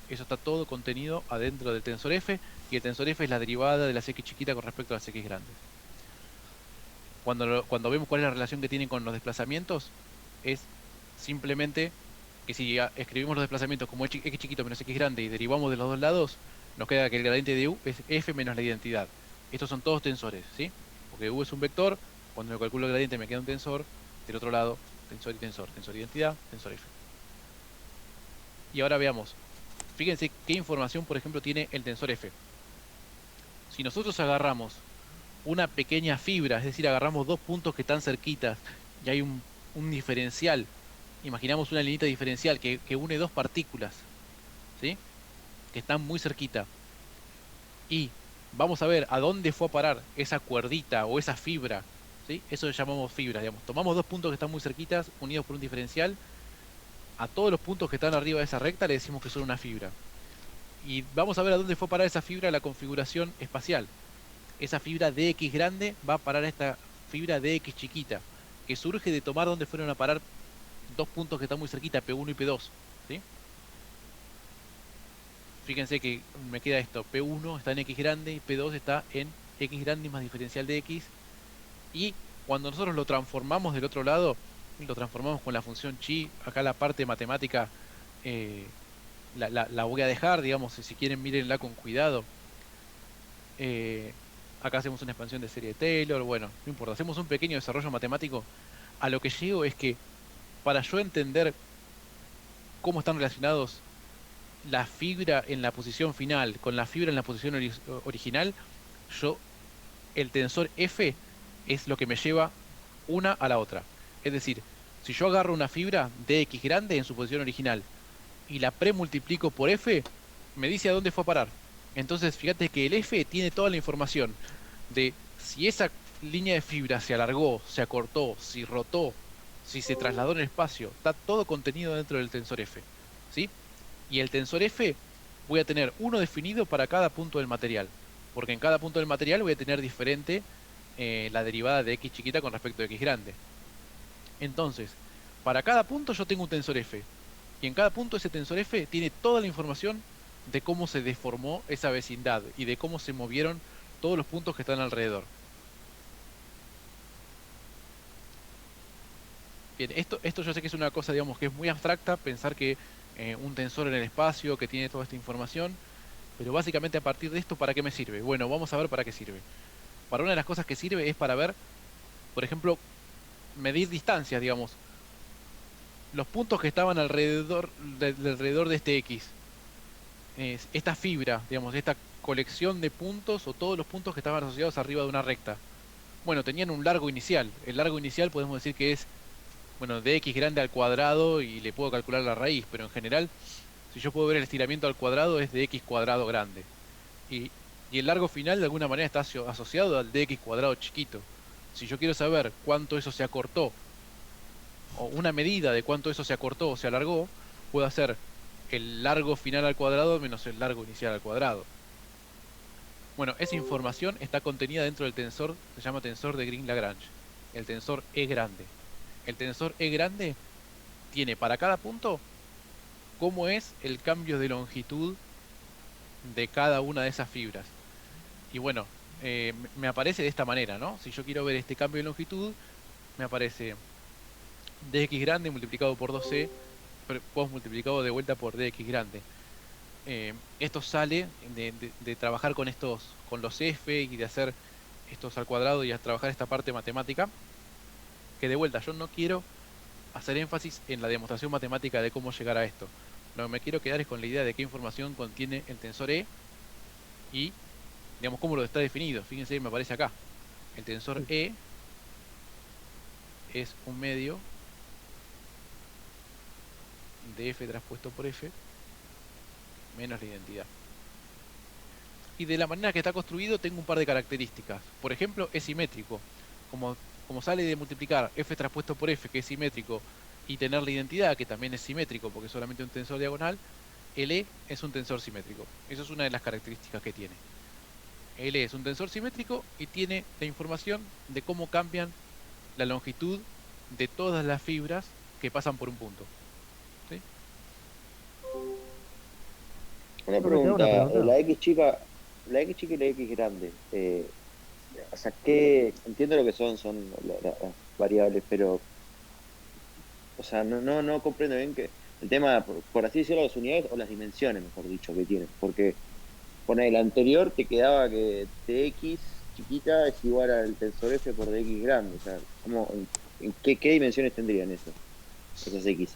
Speaker 1: Eso está todo contenido adentro del tensor F, y el tensor F es la derivada de las x chiquitas con respecto a las x grandes. Cuando vemos cuál es la relación que tienen con los desplazamientos, es simplemente que si escribimos los desplazamientos como x chiquito menos x grande y derivamos de los dos lados, nos queda que el gradiente de u es f menos la identidad. Estos son todos tensores, ¿sí? Porque u es un vector, cuando yo calculo el gradiente me queda un tensor, del otro lado, tensor y tensor, tensor identidad, tensor f. Y ahora veamos, fíjense qué información, por ejemplo, tiene el tensor f. Si nosotros agarramos una pequeña fibra, es decir, agarramos dos puntos que están cerquitas y hay un diferencial, imaginamos una linita diferencial que une dos partículas, ¿sí? Que están muy cerquita, y vamos a ver a dónde fue a parar esa cuerdita o esa fibra, ¿sí? Eso lo llamamos fibra, digamos. Tomamos dos puntos que están muy cerquitas, unidos por un diferencial, a todos los puntos que están arriba de esa recta le decimos que son una fibra. Y vamos a ver a dónde fue a parar esa fibra, la configuración espacial. Esa fibra dx grande va a parar a esta fibra dx chiquita, que surge de tomar dónde fueron a parar dos puntos que están muy cerquita, P1 y P2, ¿sí? Fíjense que me queda esto, P1 está en x grande y P2 está en x grande más diferencial de x. Y cuando nosotros lo transformamos del otro lado, lo transformamos con la función chi, acá la parte matemática la voy a dejar, digamos, si quieren mírenla con cuidado. Acá hacemos una expansión de serie de Taylor, bueno, no importa, hacemos un pequeño desarrollo matemático. A lo que llego es que para yo entender cómo están relacionados la fibra en la posición final con la fibra en la posición original, el tensor F es lo que me lleva una a la otra. Es decir, si yo agarro una fibra de x grande en su posición original y la premultiplico por F, me dice a dónde fue a parar. Entonces fíjate que el F tiene toda la información de si esa línea de fibra se alargó, se acortó, si rotó, si se trasladó en el espacio. Está todo contenido dentro del tensor F, ¿sí? Y el tensor F voy a tener uno definido para cada punto del material, porque en cada punto del material voy a tener diferente la derivada de x chiquita con respecto a x grande. Entonces, para cada punto yo tengo un tensor F, y en cada punto ese tensor F tiene toda la información de cómo se deformó esa vecindad y de cómo se movieron todos los puntos que están alrededor. Bien, esto yo sé que es una cosa, digamos, que es muy abstracta, pensar que un tensor en el espacio que tiene toda esta información, pero básicamente a partir de esto, ¿para qué me sirve? Bueno, vamos a ver para qué sirve. Para una de las cosas que sirve es para ver, por ejemplo, medir distancias, digamos. Los puntos que estaban alrededor de este X. Esta fibra, digamos, esta colección de puntos o todos los puntos que estaban asociados arriba de una recta. Bueno, tenían un largo inicial. El largo inicial podemos decir que es, bueno, de x grande al cuadrado y le puedo calcular la raíz, pero en general, si yo puedo ver el estiramiento al cuadrado es de x cuadrado grande. Y el largo final de alguna manera está asociado al de x cuadrado chiquito. Si yo quiero saber cuánto eso se acortó, o una medida de cuánto eso se acortó o se alargó, puedo hacer el largo final al cuadrado menos el largo inicial al cuadrado. Bueno, esa información está contenida dentro del tensor, se llama tensor de Green-Lagrange, el tensor E grande. El tensor E grande tiene para cada punto cómo es el cambio de longitud de cada una de esas fibras. Y bueno, me aparece de esta manera, ¿no? Si yo quiero ver este cambio de longitud, me aparece dx grande multiplicado por 2c, post multiplicado de vuelta por dx grande. Esto sale de trabajar con los f y de hacer estos al cuadrado y a trabajar esta parte matemática, que de vuelta yo no quiero hacer énfasis en la demostración matemática de cómo llegar a esto. Lo que me quiero quedar es con la idea de qué información contiene el tensor E y, digamos, cómo lo está definido. Fíjense, me aparece acá. El tensor E es un medio de f traspuesto por f menos la identidad. Y de la manera que está construido tengo un par de características. Por ejemplo, es simétrico. Como sale de multiplicar f traspuesto por f, que es simétrico, y tener la identidad, que también es simétrico porque es solamente un tensor diagonal, el E es un tensor simétrico. Esa es una de las características que tiene. El E es un tensor simétrico y tiene la información de cómo cambian la longitud de todas las fibras que pasan por un punto. ¿Sí?
Speaker 2: Una
Speaker 3: Pero te hago una
Speaker 2: pregunta,
Speaker 3: pregunta.
Speaker 2: la X chica y la X grande, o sea, ¿qué? Entiendo lo que son las variables, pero, o sea, no comprendo bien que el tema, por así decirlo, las unidades o las dimensiones, mejor dicho, que tienen, porque con el anterior te quedaba que dx chiquita es igual al tensor f por dx grande, o sea, ¿en qué dimensiones tendrían eso, esas x?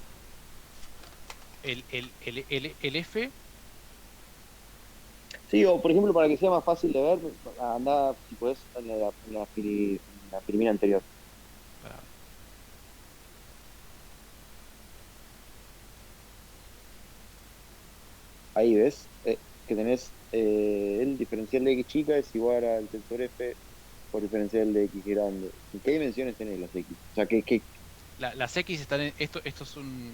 Speaker 1: El F,
Speaker 2: Sí, o por ejemplo, para que sea más fácil de ver, anda, si podés, en la primera anterior.
Speaker 1: para-
Speaker 2: Ahí ves que tenés el diferencial de x chica es igual al tensor f por diferencial de x grande. ¿En qué dimensiones tenés las x? O sea,
Speaker 1: las X están en esto es en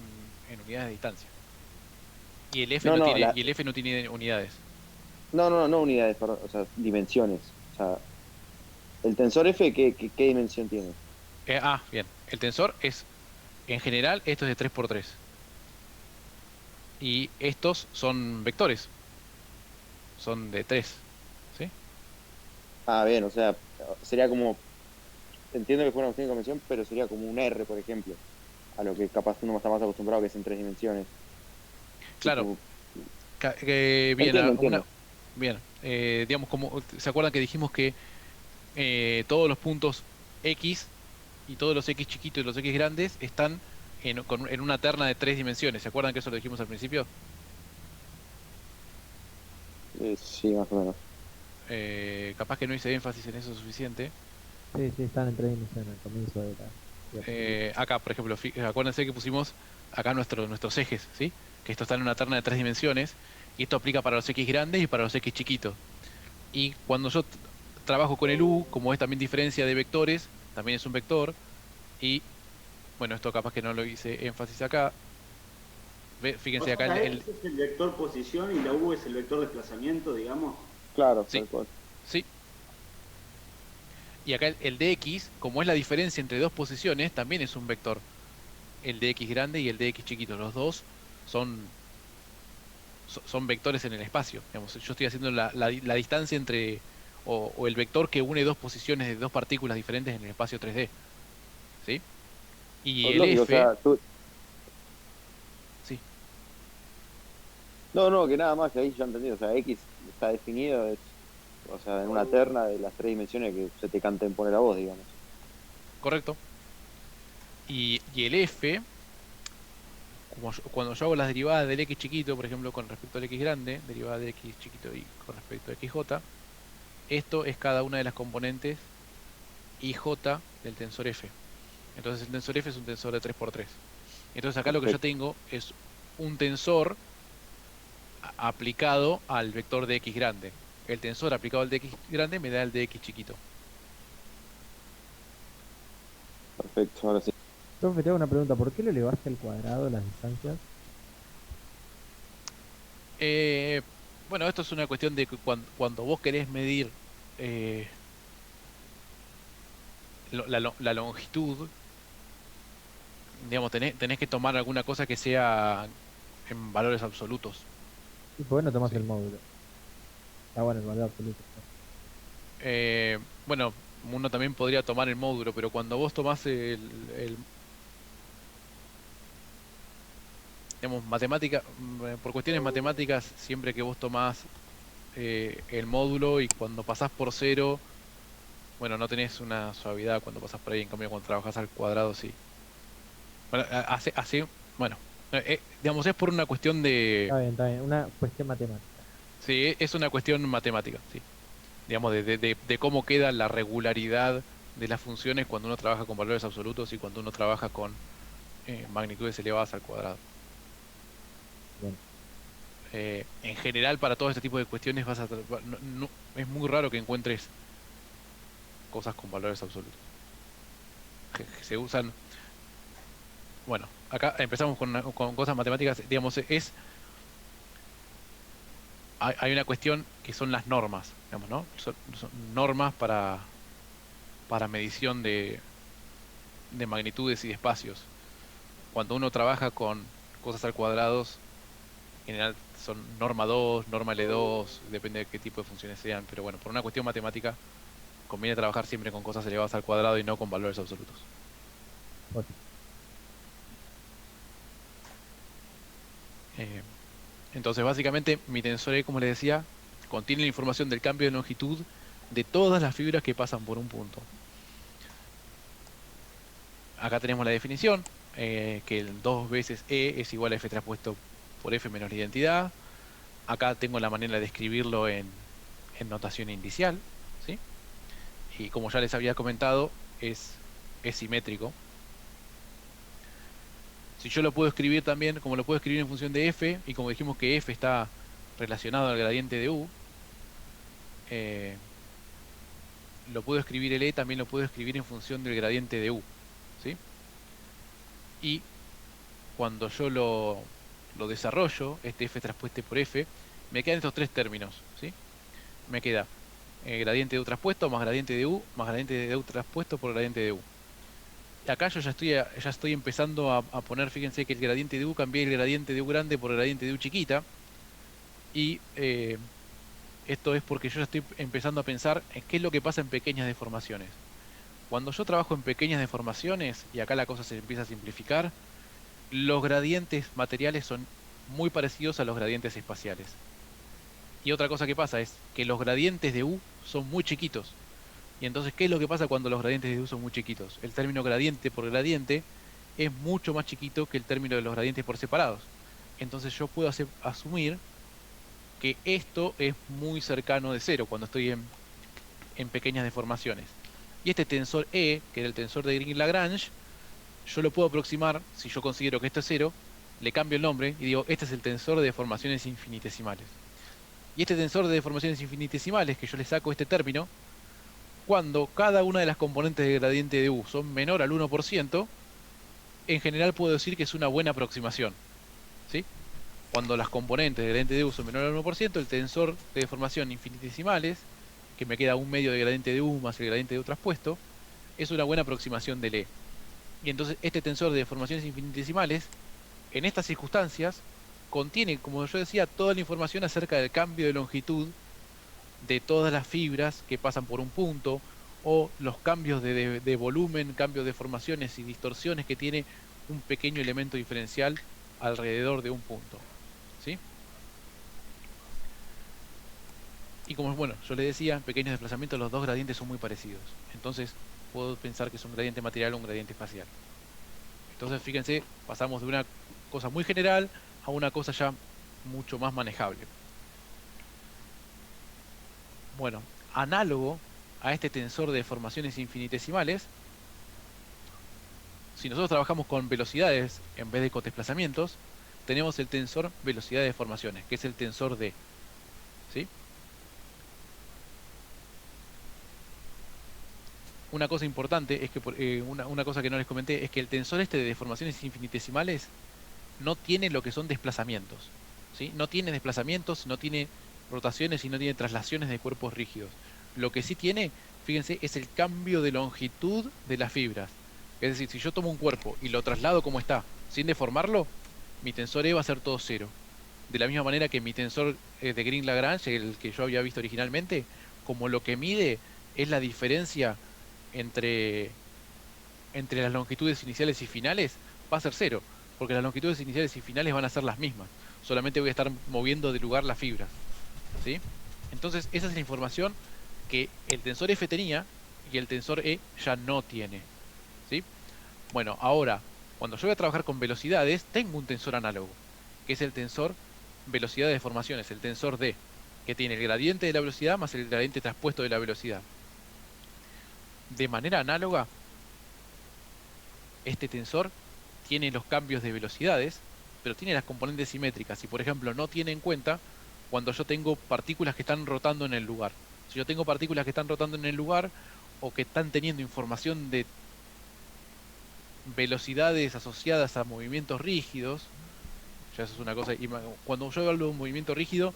Speaker 1: unidades de distancia. Y el F
Speaker 2: no,
Speaker 1: no
Speaker 2: no,
Speaker 1: tiene, y el F no tiene unidades.
Speaker 2: no unidades, perdón, o sea, dimensiones. O sea, el tensor f, ¿qué dimensión tiene?
Speaker 1: Bien. El tensor es, en general, esto es de 3 por 3. Y estos son vectores. Son de 3. ¿Sí?
Speaker 2: Ah, bien, o sea, sería como, entiendo que fuera una cuestión de convención, pero sería como un R, por ejemplo, a lo que capaz uno está más acostumbrado que es en tres dimensiones.
Speaker 1: Claro.
Speaker 2: Tipo,
Speaker 1: Bien,
Speaker 2: entiendo.
Speaker 1: bien. Digamos, como, ¿se acuerdan que dijimos que todos los puntos X y todos los X chiquitos y los X grandes están en una terna de 3 dimensiones? ¿Se acuerdan que eso lo dijimos al principio?
Speaker 2: Sí, más o menos.
Speaker 1: Capaz que no hice énfasis en eso suficiente.
Speaker 3: Sí, sí, están en 3 dimensiones al comienzo de la.
Speaker 1: Acá, por ejemplo, acuérdense que pusimos acá nuestros ejes, ¿sí? Que esto está en una terna de 3 dimensiones y esto aplica para los X grandes y para los X chiquitos. Y cuando yo trabajo con el U, como es también diferencia de vectores, también es un vector. Y bueno, esto capaz que no lo hice énfasis acá.
Speaker 4: O
Speaker 1: Fíjense
Speaker 4: sea,
Speaker 1: acá
Speaker 4: la X es el vector posición y la U es el vector desplazamiento, digamos.
Speaker 2: Claro,
Speaker 1: sí,
Speaker 2: tal cual.
Speaker 1: sí. Y acá el dx, como es la diferencia entre dos posiciones, también es un vector. El dx grande y el dx chiquito. Los dos son, son vectores en el espacio. Digamos, yo estoy haciendo la distancia entre, o el vector que une dos posiciones de dos partículas diferentes en el espacio 3D. ¿Sí? Y el
Speaker 2: Lógico, o
Speaker 1: F,
Speaker 2: sea, tú,
Speaker 1: sí,
Speaker 2: no, que nada más que ahí ya entendí, o sea, X está definido, o sea, en una terna de las tres dimensiones que se te canten poner a vos, digamos.
Speaker 1: correcto. Y el F, cuando yo hago las derivadas del x chiquito, por ejemplo, con respecto al x grande, derivada de x chiquito y con respecto a xj, esto es cada una de las componentes ij del tensor f. Entonces el tensor f es un tensor de 3 por 3. Entonces acá lo que yo
Speaker 2: Perfecto.
Speaker 1: tengo es un tensor aplicado al vector de x grande. El tensor aplicado al de x grande me da el de x chiquito.
Speaker 2: Perfecto, ahora sí.
Speaker 3: Profe, te hago una pregunta. ¿Por qué lo elevaste al cuadrado las distancias?
Speaker 1: Eh, bueno, esto es una cuestión de que cuando vos querés medir eh, la longitud, digamos, tenés que tomar alguna cosa que sea en valores absolutos.
Speaker 3: ¿Y por qué no tomas
Speaker 1: ¿Sí?
Speaker 3: el módulo? Está bueno el valor absoluto.
Speaker 1: Bueno, uno también podría tomar el módulo, pero cuando vos tomás digamos, por cuestiones matemáticas, siempre que vos tomás el módulo y cuando pasás por cero, bueno, no tenés una suavidad cuando pasás por ahí, en cambio cuando trabajás al cuadrado, sí. Bueno, así, bueno, digamos, es por una cuestión de,
Speaker 3: Está bien, está bien. Una cuestión matemática.
Speaker 1: sí, es una cuestión matemática, sí. Digamos, de cómo queda la regularidad de las funciones cuando uno trabaja con valores absolutos y cuando uno trabaja con magnitudes elevadas al cuadrado.
Speaker 3: Bien.
Speaker 1: En general, para todo este tipo de cuestiones es muy raro que encuentres cosas con valores absolutos. Que se usan, bueno, acá empezamos con cosas matemáticas, digamos, hay una cuestión que son las normas, digamos, ¿no? Son normas para medición de magnitudes y de espacios. Cuando uno trabaja con cosas al cuadrado, en general son norma 2, norma L2, depende de qué tipo de funciones sean, pero bueno, por una cuestión matemática conviene trabajar siempre con cosas elevadas al cuadrado y no con valores absolutos.
Speaker 3: Ok.
Speaker 1: Eh, entonces, básicamente, mi tensor E, como les decía, contiene la información del cambio de longitud de todas las fibras que pasan por un punto. Acá tenemos la definición, que el 2 veces E es igual a F traspuesto por F menos la identidad. Acá tengo la manera de escribirlo en notación indicial, ¿sí? Y como ya les había comentado, es simétrico. Si yo lo puedo escribir también, como lo puedo escribir en función de F, y como dijimos que F está relacionado al gradiente de U, eh, lo puedo escribir el E, también lo puedo escribir en función del gradiente de U, ¿sí? Y cuando yo lo desarrollo, este F traspuesto por F, me quedan estos tres términos, ¿sí? Me queda gradiente de U traspuesto más gradiente de U más gradiente de U traspuesto por gradiente de U. Y acá yo ya estoy empezando a poner, fíjense que el gradiente de U cambié el gradiente de U grande por el gradiente de U chiquita. Y esto es porque yo ya estoy empezando a pensar en qué es lo que pasa en pequeñas deformaciones. Cuando yo trabajo en pequeñas deformaciones, y acá la cosa se empieza a simplificar, los gradientes materiales son muy parecidos a los gradientes espaciales. Y otra cosa que pasa es que los gradientes de U son muy chiquitos. Y entonces, ¿qué es lo que pasa cuando los gradientes de U son muy chiquitos? El término gradiente por gradiente es mucho más chiquito que el término de los gradientes por separados. Entonces yo puedo asumir que esto es muy cercano de cero cuando estoy en pequeñas deformaciones. Y este tensor E, que era el tensor de Green-Lagrange, yo lo puedo aproximar, si yo considero que esto es cero, le cambio el nombre y digo, este es el tensor de deformaciones infinitesimales. Y este tensor de deformaciones infinitesimales, que yo le saco este término, cuando cada una de las componentes del gradiente de U son menor al 1%, en general puedo decir que es una buena aproximación, ¿sí? Cuando las componentes del gradiente de U son menor al 1%, el tensor de deformación infinitesimales, que me queda un medio de gradiente de U más el gradiente de U traspuesto, es una buena aproximación del E. Y entonces este tensor de deformaciones infinitesimales, en estas circunstancias, contiene, como yo decía, toda la información acerca del cambio de longitud de todas las fibras que pasan por un punto, o los cambios de volumen, cambios de deformaciones y distorsiones que tiene un pequeño elemento diferencial alrededor de un punto, ¿sí? Y como bueno, yo les decía, en pequeños desplazamientos los dos gradientes son muy parecidos. Entonces puedo pensar que es un gradiente material o un gradiente espacial. Entonces fíjense, pasamos de una cosa muy general a una cosa ya mucho más manejable. Bueno, análogo a este tensor de deformaciones infinitesimales, si nosotros trabajamos con velocidades en vez de con desplazamientos, tenemos el tensor velocidad de deformaciones, que es el tensor D, ¿sí? Una cosa importante es que una cosa que no les comenté es que el tensor este de deformaciones infinitesimales no tiene lo que son desplazamientos. ¿sí? No tiene desplazamientos, no tiene rotaciones y no tiene traslaciones de cuerpos rígidos. Lo que sí tiene, fíjense, es el cambio de longitud de las fibras. Es decir, si yo tomo un cuerpo y lo traslado como está, sin deformarlo, mi tensor E va a ser todo cero. De la misma manera que mi tensor de Green-Lagrange, el que yo había visto originalmente, como lo que mide es la diferencia entre, entre las longitudes iniciales y finales, va a ser cero, porque las longitudes iniciales y finales van a ser las mismas. Solamente voy a estar moviendo de lugar las fibras, ¿sí? Entonces, esa es la información que el tensor F tenía y el tensor E ya no tiene, ¿sí? Bueno, ahora, cuando yo voy a trabajar con velocidades, tengo un tensor análogo, que es el tensor velocidad de deformaciones, el tensor D, que tiene el gradiente de la velocidad más el gradiente traspuesto de la velocidad. De manera análoga, este tensor tiene los cambios de velocidades, pero tiene las componentes simétricas y, por ejemplo, no tiene en cuenta cuando yo tengo partículas que están rotando en el lugar. Si yo tengo partículas que están rotando en el lugar o que están teniendo información de velocidades asociadas a movimientos rígidos, ya eso es una cosa. Y cuando yo hablo de un movimiento rígido,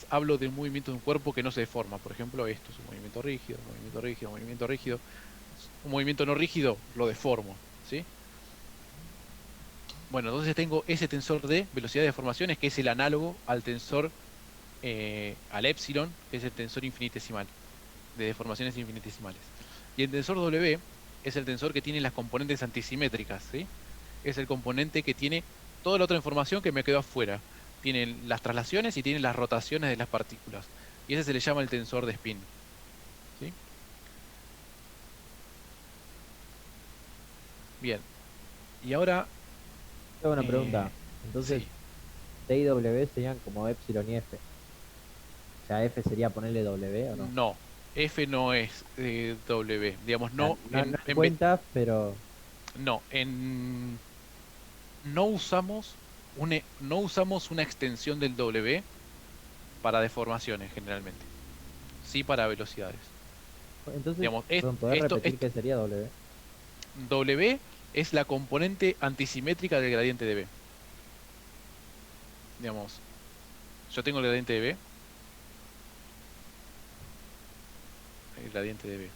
Speaker 1: hablo de un movimiento de un cuerpo que no se deforma. Por ejemplo, esto es un movimiento rígido, movimiento rígido, movimiento rígido. Un movimiento no rígido lo deformo, ¿sí? Bueno, entonces tengo ese tensor de velocidad de deformaciones, que es el análogo al tensor, al epsilon, que es el tensor infinitesimal, de deformaciones infinitesimales. Y el tensor W es el tensor que tiene las componentes antisimétricas, ¿sí? Es el componente que tiene toda la otra información que me quedó afuera. Tiene las traslaciones y tiene las rotaciones de las partículas. Y ese se le llama el tensor de spin, ¿sí? Bien. Y ahora...
Speaker 3: Tengo una pregunta. Entonces,
Speaker 1: sí.
Speaker 3: T y W serían como epsilon y F. O sea, F sería ponerle W o no.
Speaker 1: No, F no es W. Digamos, no,
Speaker 3: No en cuenta, pero
Speaker 1: no, no usamos no usamos una extensión del W para deformaciones generalmente. Sí para velocidades.
Speaker 3: entonces,
Speaker 1: Digamos,
Speaker 3: perdón, ¿podés repetir qué sería W?
Speaker 1: W es la componente antisimétrica del gradiente de B. Digamos, yo tengo el gradiente de B. El gradiente de B.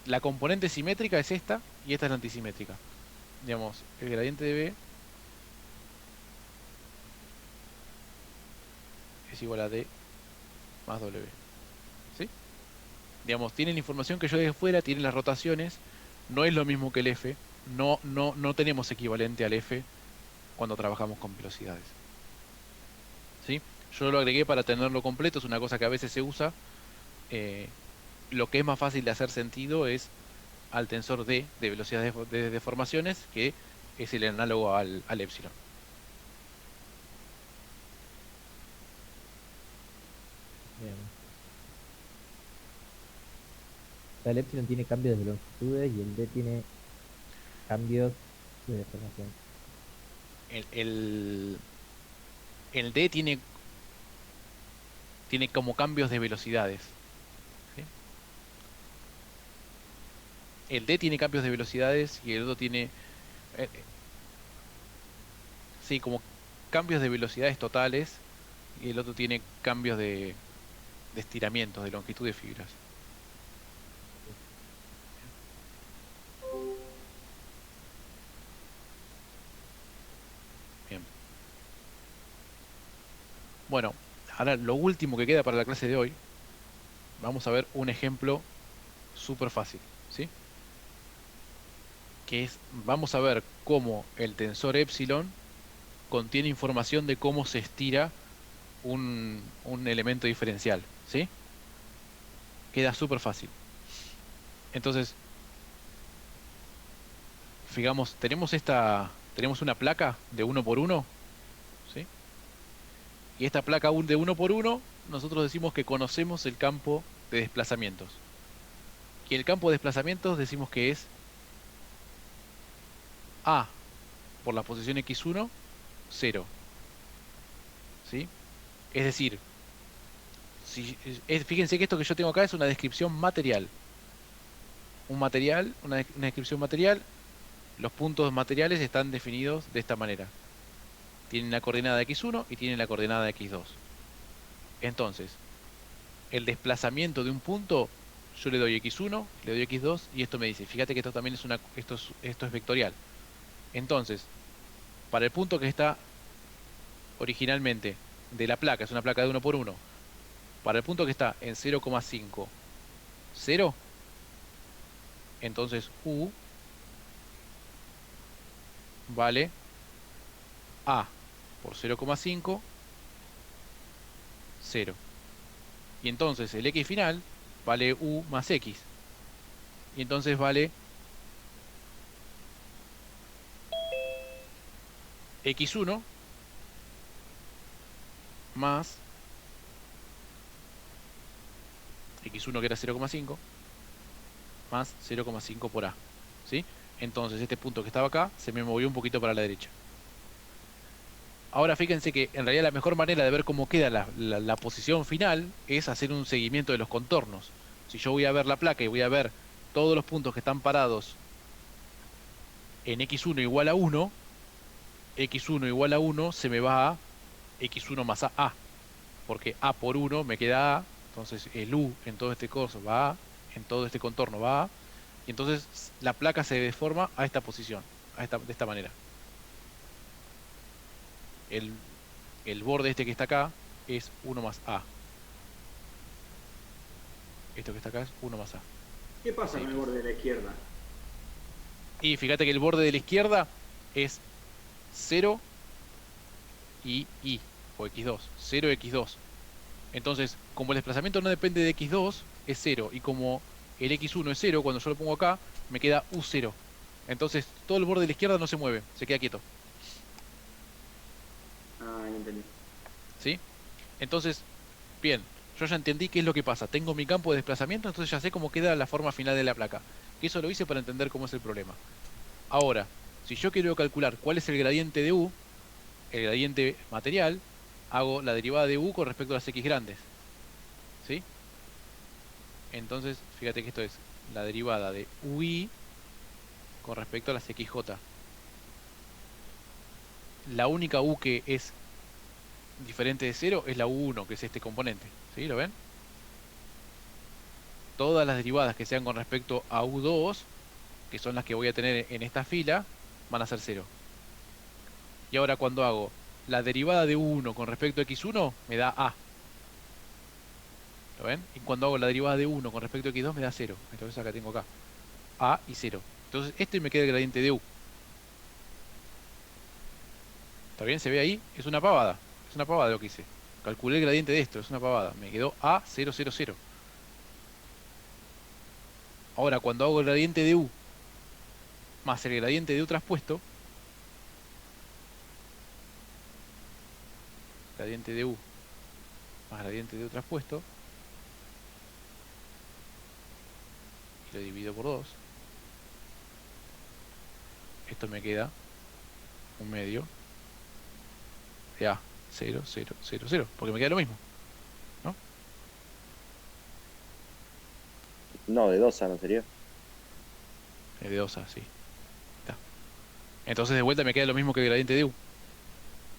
Speaker 1: La componente simétrica es esta y esta es la antisimétrica. Digamos, el gradiente de B es igual a D más W. ¿Sí? Digamos, tienen la información que yo dejé fuera, tienen las rotaciones, no es lo mismo que el F, no tenemos equivalente al F cuando trabajamos con velocidades. ¿Sí? Yo lo agregué para tenerlo completo, es una cosa que a veces se usa. Lo que es más fácil de hacer sentido es al tensor D de velocidad de deformaciones, que es el análogo al epsilon.
Speaker 3: Bien. O sea, el epsilon tiene cambios de longitudes y el D tiene cambios de deformación.
Speaker 1: El, el D tiene como cambios de velocidades. ¿Sí? El D tiene cambios de velocidades y el otro tiene... sí, como cambios de velocidades totales y el otro tiene cambios de estiramientos, de longitud de fibras. Bien. Bueno, ahora lo último que queda para la clase de hoy, vamos a ver un ejemplo súper fácil, ¿sí? Que es, vamos a ver cómo el tensor epsilon contiene información de cómo se estira un elemento diferencial, ¿sí? Queda súper fácil. Entonces, fijamos, tenemos una placa de 1 por 1, ¿sí? Y esta placa de 1 por 1, nosotros decimos que conocemos el campo de desplazamientos. Y el campo de desplazamientos decimos que es A por la posición x1, 0. ¿Sí? Es decir, fíjense que esto que yo tengo acá es una descripción material. Un material, una descripción material. Los puntos materiales están definidos de esta manera. tienen la coordenada x1 y tienen la coordenada x2. Entonces, el desplazamiento de un punto, yo le doy x1, le doy x2 y esto me dice, fíjate que esto también es esto es vectorial. Entonces, para el punto que está originalmente de la placa, es una placa de 1 por 1, para el punto que está en 0,5, 0, entonces u vale a por 0,5, 0. Y entonces el x final vale u más x. Y entonces vale x1 más x1 que era 0,5 más 0,5 por a. ¿Sí? Entonces este punto que estaba acá se me movió un poquito para la derecha. Ahora fíjense que en realidad la mejor manera de ver cómo queda la posición final es hacer un seguimiento de los contornos. Si yo voy a ver la placa y voy a ver todos los puntos que están parados en x1 igual a 1, x1 igual a 1 se me va a x1 más a, porque a por 1 me queda a, entonces el u en todo este coso va a, en todo este contorno va a, y entonces la placa se deforma a esta posición, de esta manera. El borde este que está acá es 1 más a. Esto que está acá es 1 más a.
Speaker 4: ¿Qué pasa con el borde de la izquierda?
Speaker 1: Y fíjate que el borde de la izquierda es 0 y i, o x2, 0 x2. Entonces, como el desplazamiento no depende de x2, es 0. Y como el x1 es 0, cuando yo lo pongo acá, me queda u0. Entonces, todo el borde de la izquierda no se mueve, se queda quieto.
Speaker 4: Ah, ya entendí.
Speaker 1: ¿Sí? Entonces, bien, yo ya entendí qué es lo que pasa. Tengo mi campo de desplazamiento, entonces ya sé cómo queda la forma final de la placa. Que eso lo hice para entender cómo es el problema. Ahora, si yo quiero calcular cuál es el gradiente de u, el gradiente material, hago la derivada de u con respecto a las x grandes. ¿Sí? Entonces, fíjate que esto es la derivada de ui con respecto a las xj. La única u que es diferente de 0 es la u1, que es este componente. ¿Sí? ¿Lo ven? Todas las derivadas que sean con respecto a u2, que son las que voy a tener en esta fila, van a ser 0. Y ahora cuando hago la derivada de u1 con respecto a x1, me da a. ¿Lo ven? Y cuando hago la derivada de 1 con respecto a x2 me da 0. Entonces acá tengo acá a y 0. Entonces este me queda el gradiente de u. ¿Está bien? ¿Se ve ahí? Es una pavada. Es una pavada lo que hice. Calculé el gradiente de esto, es una pavada. Me quedó a 0, 0, 0. Ahora cuando hago el gradiente de u más el gradiente de u traspuesto, gradiente de u más gradiente de u traspuesto, y lo divido por 2, esto me queda un medio de a 0, 0, 0, 0, porque me queda lo mismo, ¿no?
Speaker 2: No, de 2A no sería.
Speaker 1: De 2a, sí. Está. Entonces de vuelta me queda lo mismo que el gradiente de u.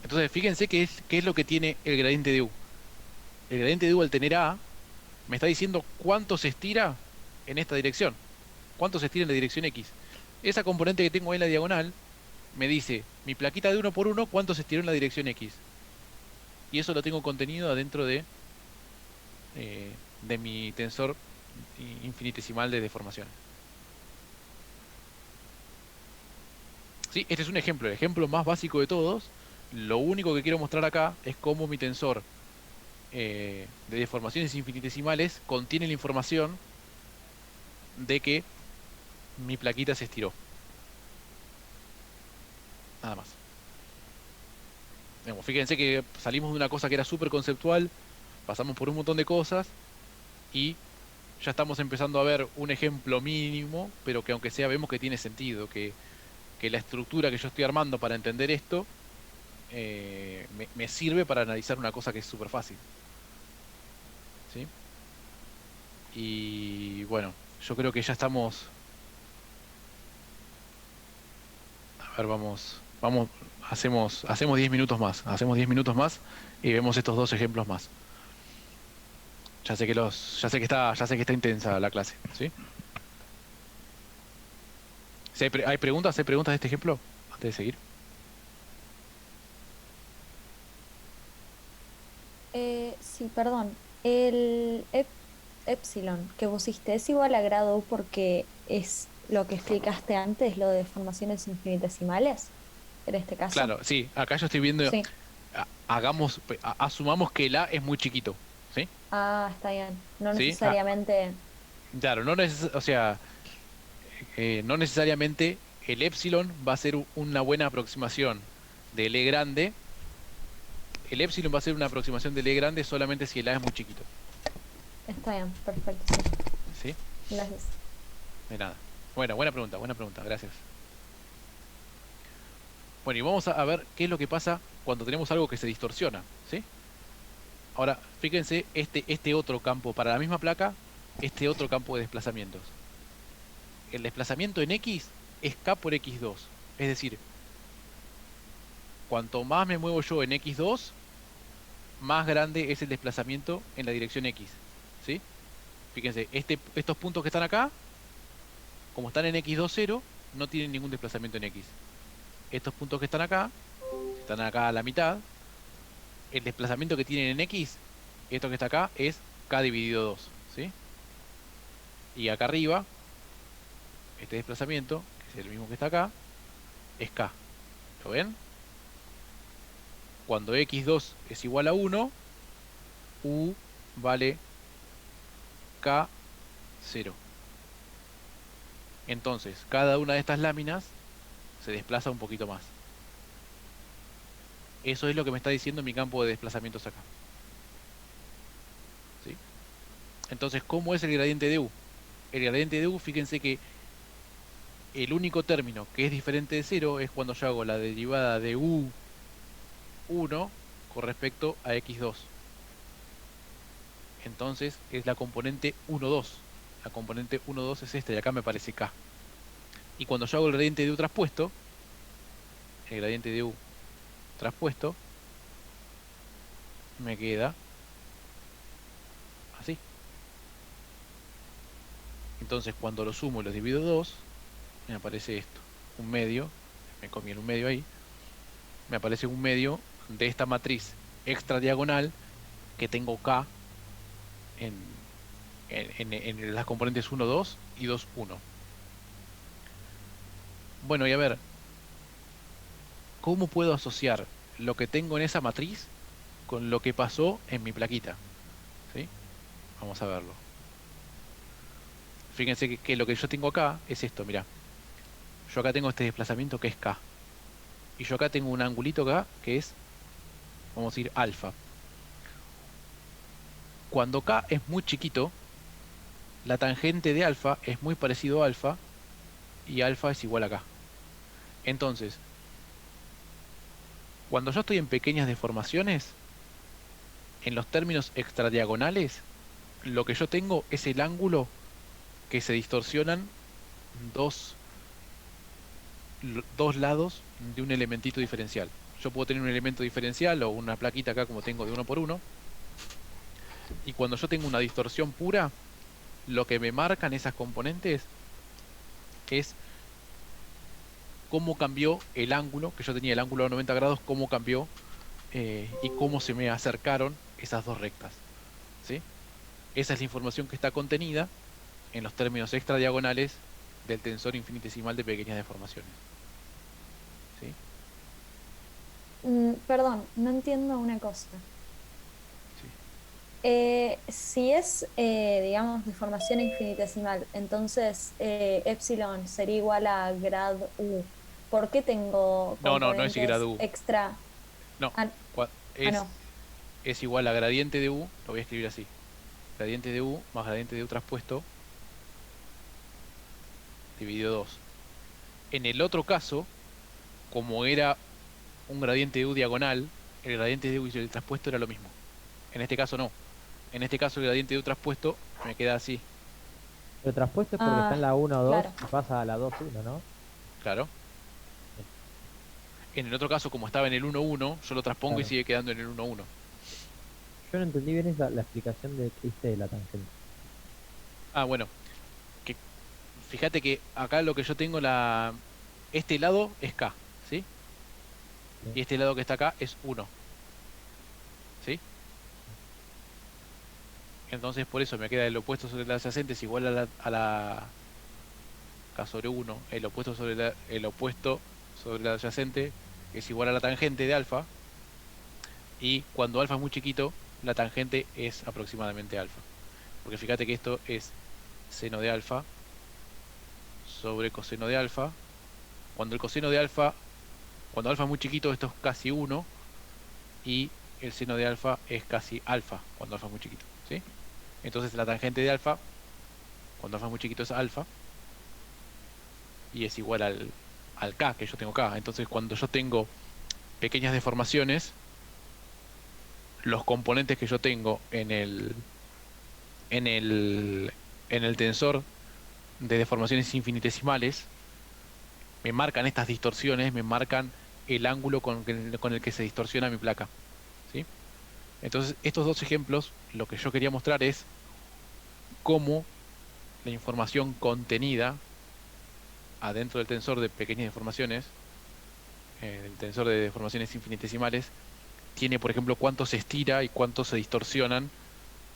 Speaker 1: Entonces fíjense qué es lo que tiene el gradiente de u. El gradiente de u al tener a, me está diciendo cuánto se estira en esta dirección. Cuánto se estira en la dirección x. Esa componente que tengo ahí en la diagonal me dice, mi plaquita de 1 por 1, cuánto se estiró en la dirección x. Y eso lo tengo contenido adentro de mi tensor infinitesimal de deformación. ¿Sí? Este es un ejemplo, el ejemplo más básico de todos. Lo único que quiero mostrar acá es cómo mi tensor de deformaciones infinitesimales contiene la información de que mi plaquita se estiró. Nada más. Digamos, fíjense que salimos de una cosa que era súper conceptual, pasamos por un montón de cosas y ya estamos empezando a ver un ejemplo mínimo, pero que aunque sea vemos que tiene sentido, que la estructura que yo estoy armando para entender esto me sirve para analizar una cosa que es súper fácil. ¿Sí? Y bueno, yo creo que ya estamos... A ver, vamos Vamos, hacemos 10 minutos más. Hacemos 10 minutos más y vemos estos dos ejemplos más. Ya sé que está intensa la clase, ¿sí? Si ¿Hay preguntas? ¿Hay preguntas de este ejemplo? Antes de seguir.
Speaker 8: Sí, perdón. Epsilon que pusiste es igual a grado U porque es lo que explicaste antes, lo de formaciones infinitesimales, en este caso.
Speaker 1: Claro, sí, acá yo estoy viendo,
Speaker 8: Sí.
Speaker 1: asumamos que el A es muy chiquito, ¿sí?
Speaker 8: Ah, está bien. No
Speaker 1: ¿Sí?
Speaker 8: necesariamente.
Speaker 1: Claro, o sea, no necesariamente el epsilon va a ser una buena aproximación del E grande. El epsilon va a ser una aproximación del E grande solamente si el A es muy chiquito,
Speaker 8: Está bien, perfecto. Sí.
Speaker 1: ¿sí?
Speaker 8: Gracias.
Speaker 1: De nada. Bueno, buena pregunta, gracias. Bueno, y vamos a ver qué es lo que pasa cuando tenemos algo que se distorsiona, ¿sí? Ahora, fíjense este otro campo, para la misma placa, este otro campo de desplazamientos. El desplazamiento en X es K por X2. Es decir, cuanto más me muevo yo en X2, más grande es el desplazamiento en la dirección X, ¿sí? Fíjense, estos puntos que están acá, como están en X2, 0, no tienen ningún desplazamiento en X. Estos puntos que están acá a la mitad, el desplazamiento que tienen en X, esto que está acá, es K dividido 2, ¿sí? Y acá arriba, este desplazamiento, que es el mismo que está acá, es K. ¿Lo ven? Cuando X2 es igual a 1, U vale K 0. Entonces, cada una de estas láminas se desplaza un poquito más. Eso es lo que me está diciendo mi campo de desplazamientos acá, ¿sí? Entonces, ¿cómo es el gradiente de U? El gradiente de U, fíjense que el único término que es diferente de 0 es cuando yo hago la derivada de U1 con respecto a X2. Entonces es la componente 1,2. La componente 1,2 es esta y acá me aparece K. Y cuando yo hago el gradiente de U traspuesto, el gradiente de U traspuesto me queda así. Entonces cuando lo sumo y lo divido 2, me aparece esto, un medio, me comí en un medio ahí, me aparece un medio de esta matriz extra diagonal que tengo K en las componentes 1, 2 y 2, 1. Bueno, y a ver, ¿cómo puedo asociar lo que tengo en esa matriz con lo que pasó en mi plaquita? ¿Sí? Vamos a verlo. Fíjense que lo que yo tengo acá es esto, mirá. Yo acá tengo este desplazamiento que es K. Y yo acá tengo un angulito acá que es, vamos a decir, alfa. Cuando K es muy chiquito, la tangente de alfa es muy parecido a alfa y alfa es igual a K. Entonces, cuando yo estoy en pequeñas deformaciones, en los términos extradiagonales, lo que yo tengo es el ángulo que se distorsionan dos lados de un elementito diferencial. Yo puedo tener un elemento diferencial o una plaquita acá como tengo de 1 por 1. Y cuando yo tengo una distorsión pura, lo que me marcan esas componentes es cómo cambió el ángulo, que yo tenía el ángulo de 90 grados, cómo cambió y cómo se me acercaron esas dos rectas, ¿sí? Esa es la información que está contenida en los términos extradiagonales del tensor infinitesimal de pequeñas deformaciones, ¿sí?
Speaker 8: Perdón, no entiendo una cosa.
Speaker 1: Sí.
Speaker 8: Si es, digamos, deformación infinitesimal, entonces epsilon sería igual a grad U. ¿Por qué tengo
Speaker 1: No es
Speaker 8: componentes
Speaker 1: grado U.
Speaker 8: extra?
Speaker 1: No,
Speaker 8: Ah, no.
Speaker 1: es igual a gradiente de U, lo voy a escribir así. Gradiente de U más gradiente de U traspuesto dividido 2. En el otro caso, como era un gradiente de U diagonal, el gradiente de U y el traspuesto era lo mismo. En este caso no. En este caso el gradiente de U traspuesto me queda así,
Speaker 3: Lo traspuesto es porque está en la 1 o 2
Speaker 8: claro.
Speaker 3: y pasa a la 2 1, ¿no?
Speaker 1: claro. En el otro caso, como estaba en el 1-1, yo lo transpongo y
Speaker 3: Claro.
Speaker 1: sigue quedando en el 1-1.
Speaker 3: Yo no entendí bien la explicación de que diste de la tangente.
Speaker 1: Ah, bueno, que fíjate que acá lo que yo tengo, este lado es K, ¿sí?
Speaker 3: Sí.
Speaker 1: Y este lado que está acá es 1, ¿sí? Entonces por eso me queda el opuesto sobre la adyacente es igual K sobre 1, el opuesto sobre la adyacente es igual a la tangente de alfa, y cuando alfa es muy chiquito, la tangente es aproximadamente alfa. Porque fíjate que esto es seno de alfa sobre coseno de alfa. Cuando el coseno de alfa, cuando alfa es muy chiquito, esto es casi 1, y el seno de alfa es casi alfa cuando alfa es muy chiquito, ¿sí? Entonces la tangente de alfa, cuando alfa es muy chiquito, es alfa, y es igual al K que yo tengo acá. Entonces cuando yo tengo pequeñas deformaciones, los componentes que yo tengo en el, en el tensor de deformaciones infinitesimales, me marcan estas distorsiones, me marcan el ángulo con el que se distorsiona mi placa, ¿sí? Entonces, estos dos ejemplos, lo que yo quería mostrar es cómo la información contenida adentro del tensor de pequeñas deformaciones, el tensor de deformaciones infinitesimales, tiene, por ejemplo, cuánto se estira y cuánto se distorsionan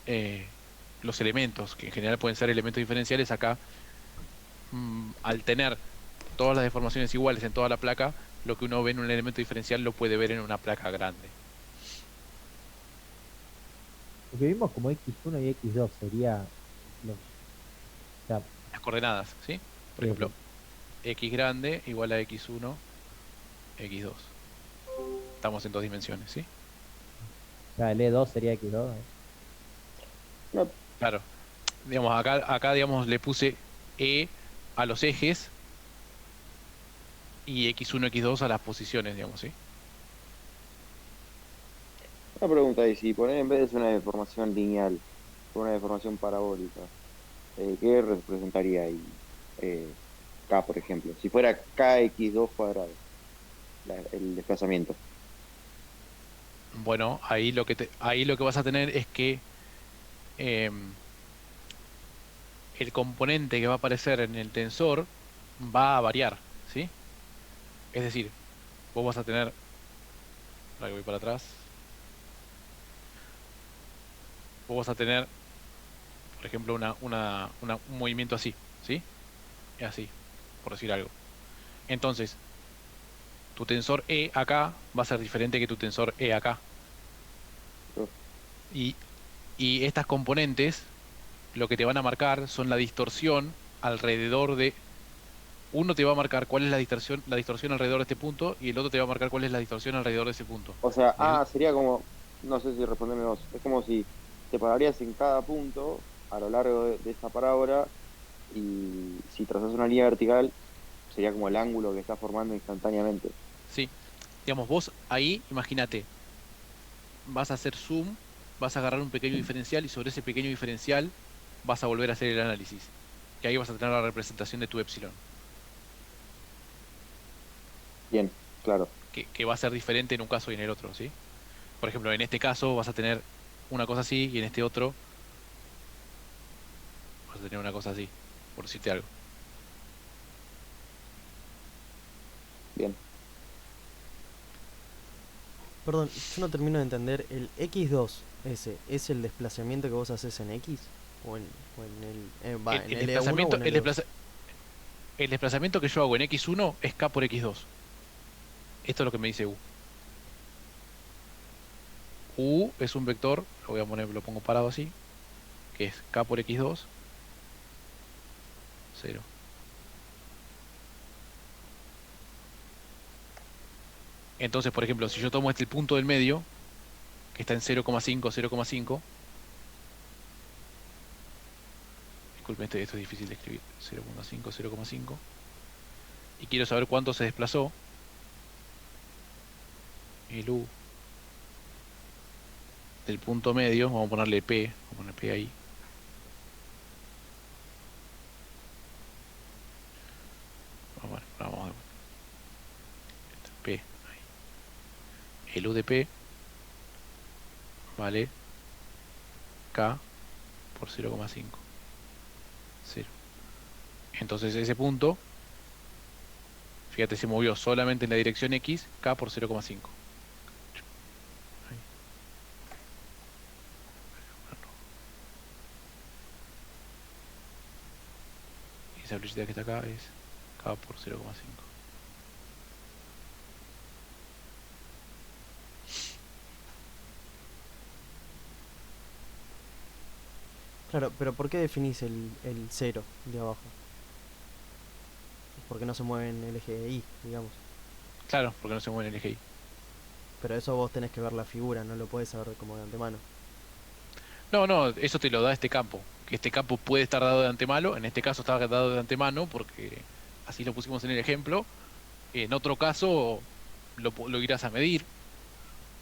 Speaker 1: eh, los elementos, que en general pueden ser elementos diferenciales. Acá, al tener todas las deformaciones iguales en toda la placa, lo que uno ve en un elemento diferencial lo puede ver en una placa grande.
Speaker 3: Lo que vimos como X1 y X2 sería los, o sea,
Speaker 1: Las coordenadas, ¿sí? Por
Speaker 3: sí,
Speaker 1: ejemplo, X grande igual a X1, X2. Estamos en dos dimensiones, ¿sí?
Speaker 3: o sea, el E2 sería X2.
Speaker 2: No,
Speaker 1: Claro. Digamos, acá digamos, le puse E a los ejes y X1, X2 a las posiciones, digamos, ¿sí?
Speaker 2: una pregunta ahí, si poner en vez de ser una deformación lineal, una deformación parabólica, ¿qué representaría ahí K, por ejemplo? Si fuera KX2 cuadrado, el desplazamiento.
Speaker 1: Bueno, ahí lo que vas a tener es que em, el componente que va a aparecer en el tensor va a variar, ¿sí? Es decir, vos vas a tener, ahora que voy para atrás, vos vas a tener, por ejemplo, un movimiento así, ¿sí? Así, por decir algo. Entonces, tu tensor E acá va a ser diferente que tu tensor E acá.
Speaker 2: Uf,
Speaker 1: Y, y estas componentes lo que te van a marcar son la distorsión alrededor de... Uno te va a marcar cuál es la distorsión alrededor de este punto, y el otro te va a marcar cuál es la distorsión alrededor de ese punto.
Speaker 2: o sea,
Speaker 1: Y el-
Speaker 2: sería como, no sé si respondeme vos, es como si te pararías en cada punto a lo largo de esta parábola y si trazas una línea vertical sería como el ángulo que está formando instantáneamente.
Speaker 1: sí, digamos, vos ahí, imagínate, vas a hacer zoom, vas a agarrar un pequeño diferencial y sobre ese pequeño diferencial vas a volver a hacer el análisis. Y ahí vas a tener la representación de tu epsilon,
Speaker 2: Bien, claro.
Speaker 1: que va a ser diferente en un caso y en el otro, ¿sí? Por ejemplo, en este caso vas a tener una cosa así, y en este otro vas a tener una cosa así, por decirte algo.
Speaker 2: Bien.
Speaker 9: Perdón, yo no termino de entender. ¿El X2 ese es el desplazamiento que vos haces en X? ¿O en
Speaker 1: El
Speaker 9: en el E1 o
Speaker 1: desplazamiento,
Speaker 9: en el E2?
Speaker 1: el desplazamiento que yo hago en X1 es K por X2. Esto es lo que me dice U. U es un vector, lo voy a poner, lo pongo parado así, que es K por X2, 0. Entonces, por ejemplo, si yo tomo este punto del medio, que está en 0,5, 0,5, disculpen, esto es difícil de escribir, 0,5, 0,5, y quiero saber cuánto se desplazó, el U del punto medio, vamos a ponerle P, vamos a poner P ahí. Vamos a ver, P ahí. el UDP vale K por 0,5. 0. Entonces ese punto, fíjate, se movió solamente en la dirección X, K por 0,5. Ahí. Y esa velocidad que está acá es K por 0,5.
Speaker 9: Claro, pero ¿por qué definís el 0 de abajo? Porque no se mueve en el eje Y, digamos.
Speaker 1: Claro, porque no se mueve en el eje Y.
Speaker 9: Pero eso vos tenés que ver la figura, no lo podés saber como de antemano.
Speaker 1: No, eso te lo da este campo. Que este campo puede estar dado de antemano. En este caso estaba dado de antemano porque así lo pusimos en el ejemplo. En otro caso lo irás a medir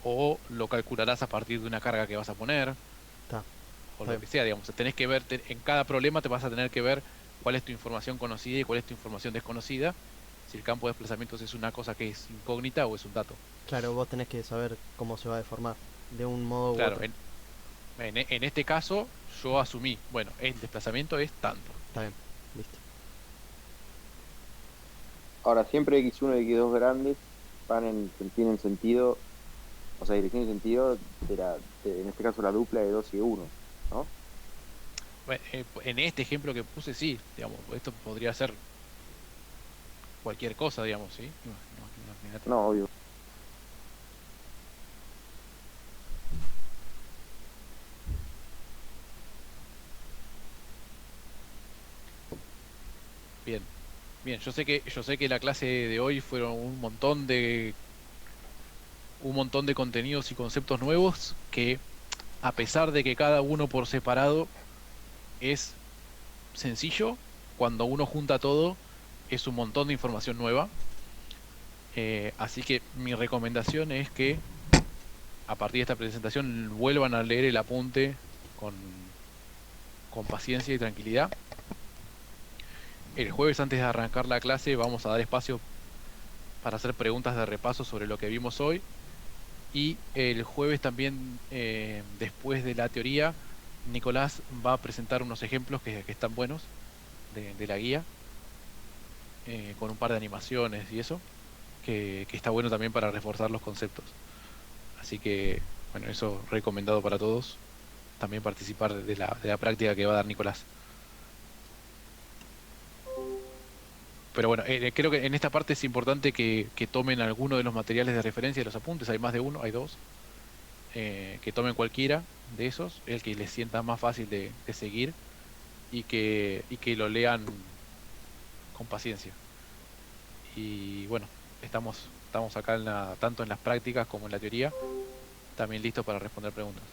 Speaker 1: o lo calcularás a partir de una carga que vas a poner
Speaker 9: Está.
Speaker 1: o
Speaker 9: Está
Speaker 1: lo
Speaker 9: bien.
Speaker 1: que sea, digamos. Tenés que ver, en cada problema te vas a tener que ver cuál es tu información conocida y cuál es tu información desconocida. Si el campo de desplazamientos es una cosa que es incógnita o es un dato.
Speaker 9: Claro, vos tenés que saber cómo se va a deformar, de un modo u
Speaker 1: Claro,
Speaker 9: otro.
Speaker 1: en este caso yo asumí, bueno, el desplazamiento es tanto.
Speaker 9: Está bien, listo.
Speaker 2: Ahora, siempre X1 y X2 grandes tienen sentido, o sea, dirección y sentido en este caso la dupla de 2 y 1, ¿no?
Speaker 1: Bueno, en este ejemplo que puse, sí, digamos, esto podría ser cualquier cosa, digamos, ¿sí? Imagínate.
Speaker 2: No, obvio.
Speaker 1: Bien, bien, yo sé que la clase de hoy fueron un montón de contenidos y conceptos nuevos que, a pesar de que cada uno por separado es sencillo, cuando uno junta todo es un montón de información nueva. Así que mi recomendación es que a partir de esta presentación vuelvan a leer el apunte con, con paciencia y tranquilidad. El jueves, antes de arrancar la clase, vamos a dar espacio para hacer preguntas de repaso sobre lo que vimos hoy. Y el jueves también, después de la teoría, Nicolás va a presentar unos ejemplos que están buenos de la guía, con un par de animaciones y eso, que está bueno también para reforzar los conceptos. Así que, bueno, eso recomendado para todos, también participar de la práctica que va a dar Nicolás. Pero bueno, creo que en esta parte es importante que tomen alguno de los materiales de referencia de los apuntes. Hay más de uno, hay dos. Que tomen cualquiera de esos, el que les sienta más fácil de seguir y que lo lean con paciencia. Y bueno, estamos acá tanto en las prácticas como en la teoría, también listos para responder preguntas.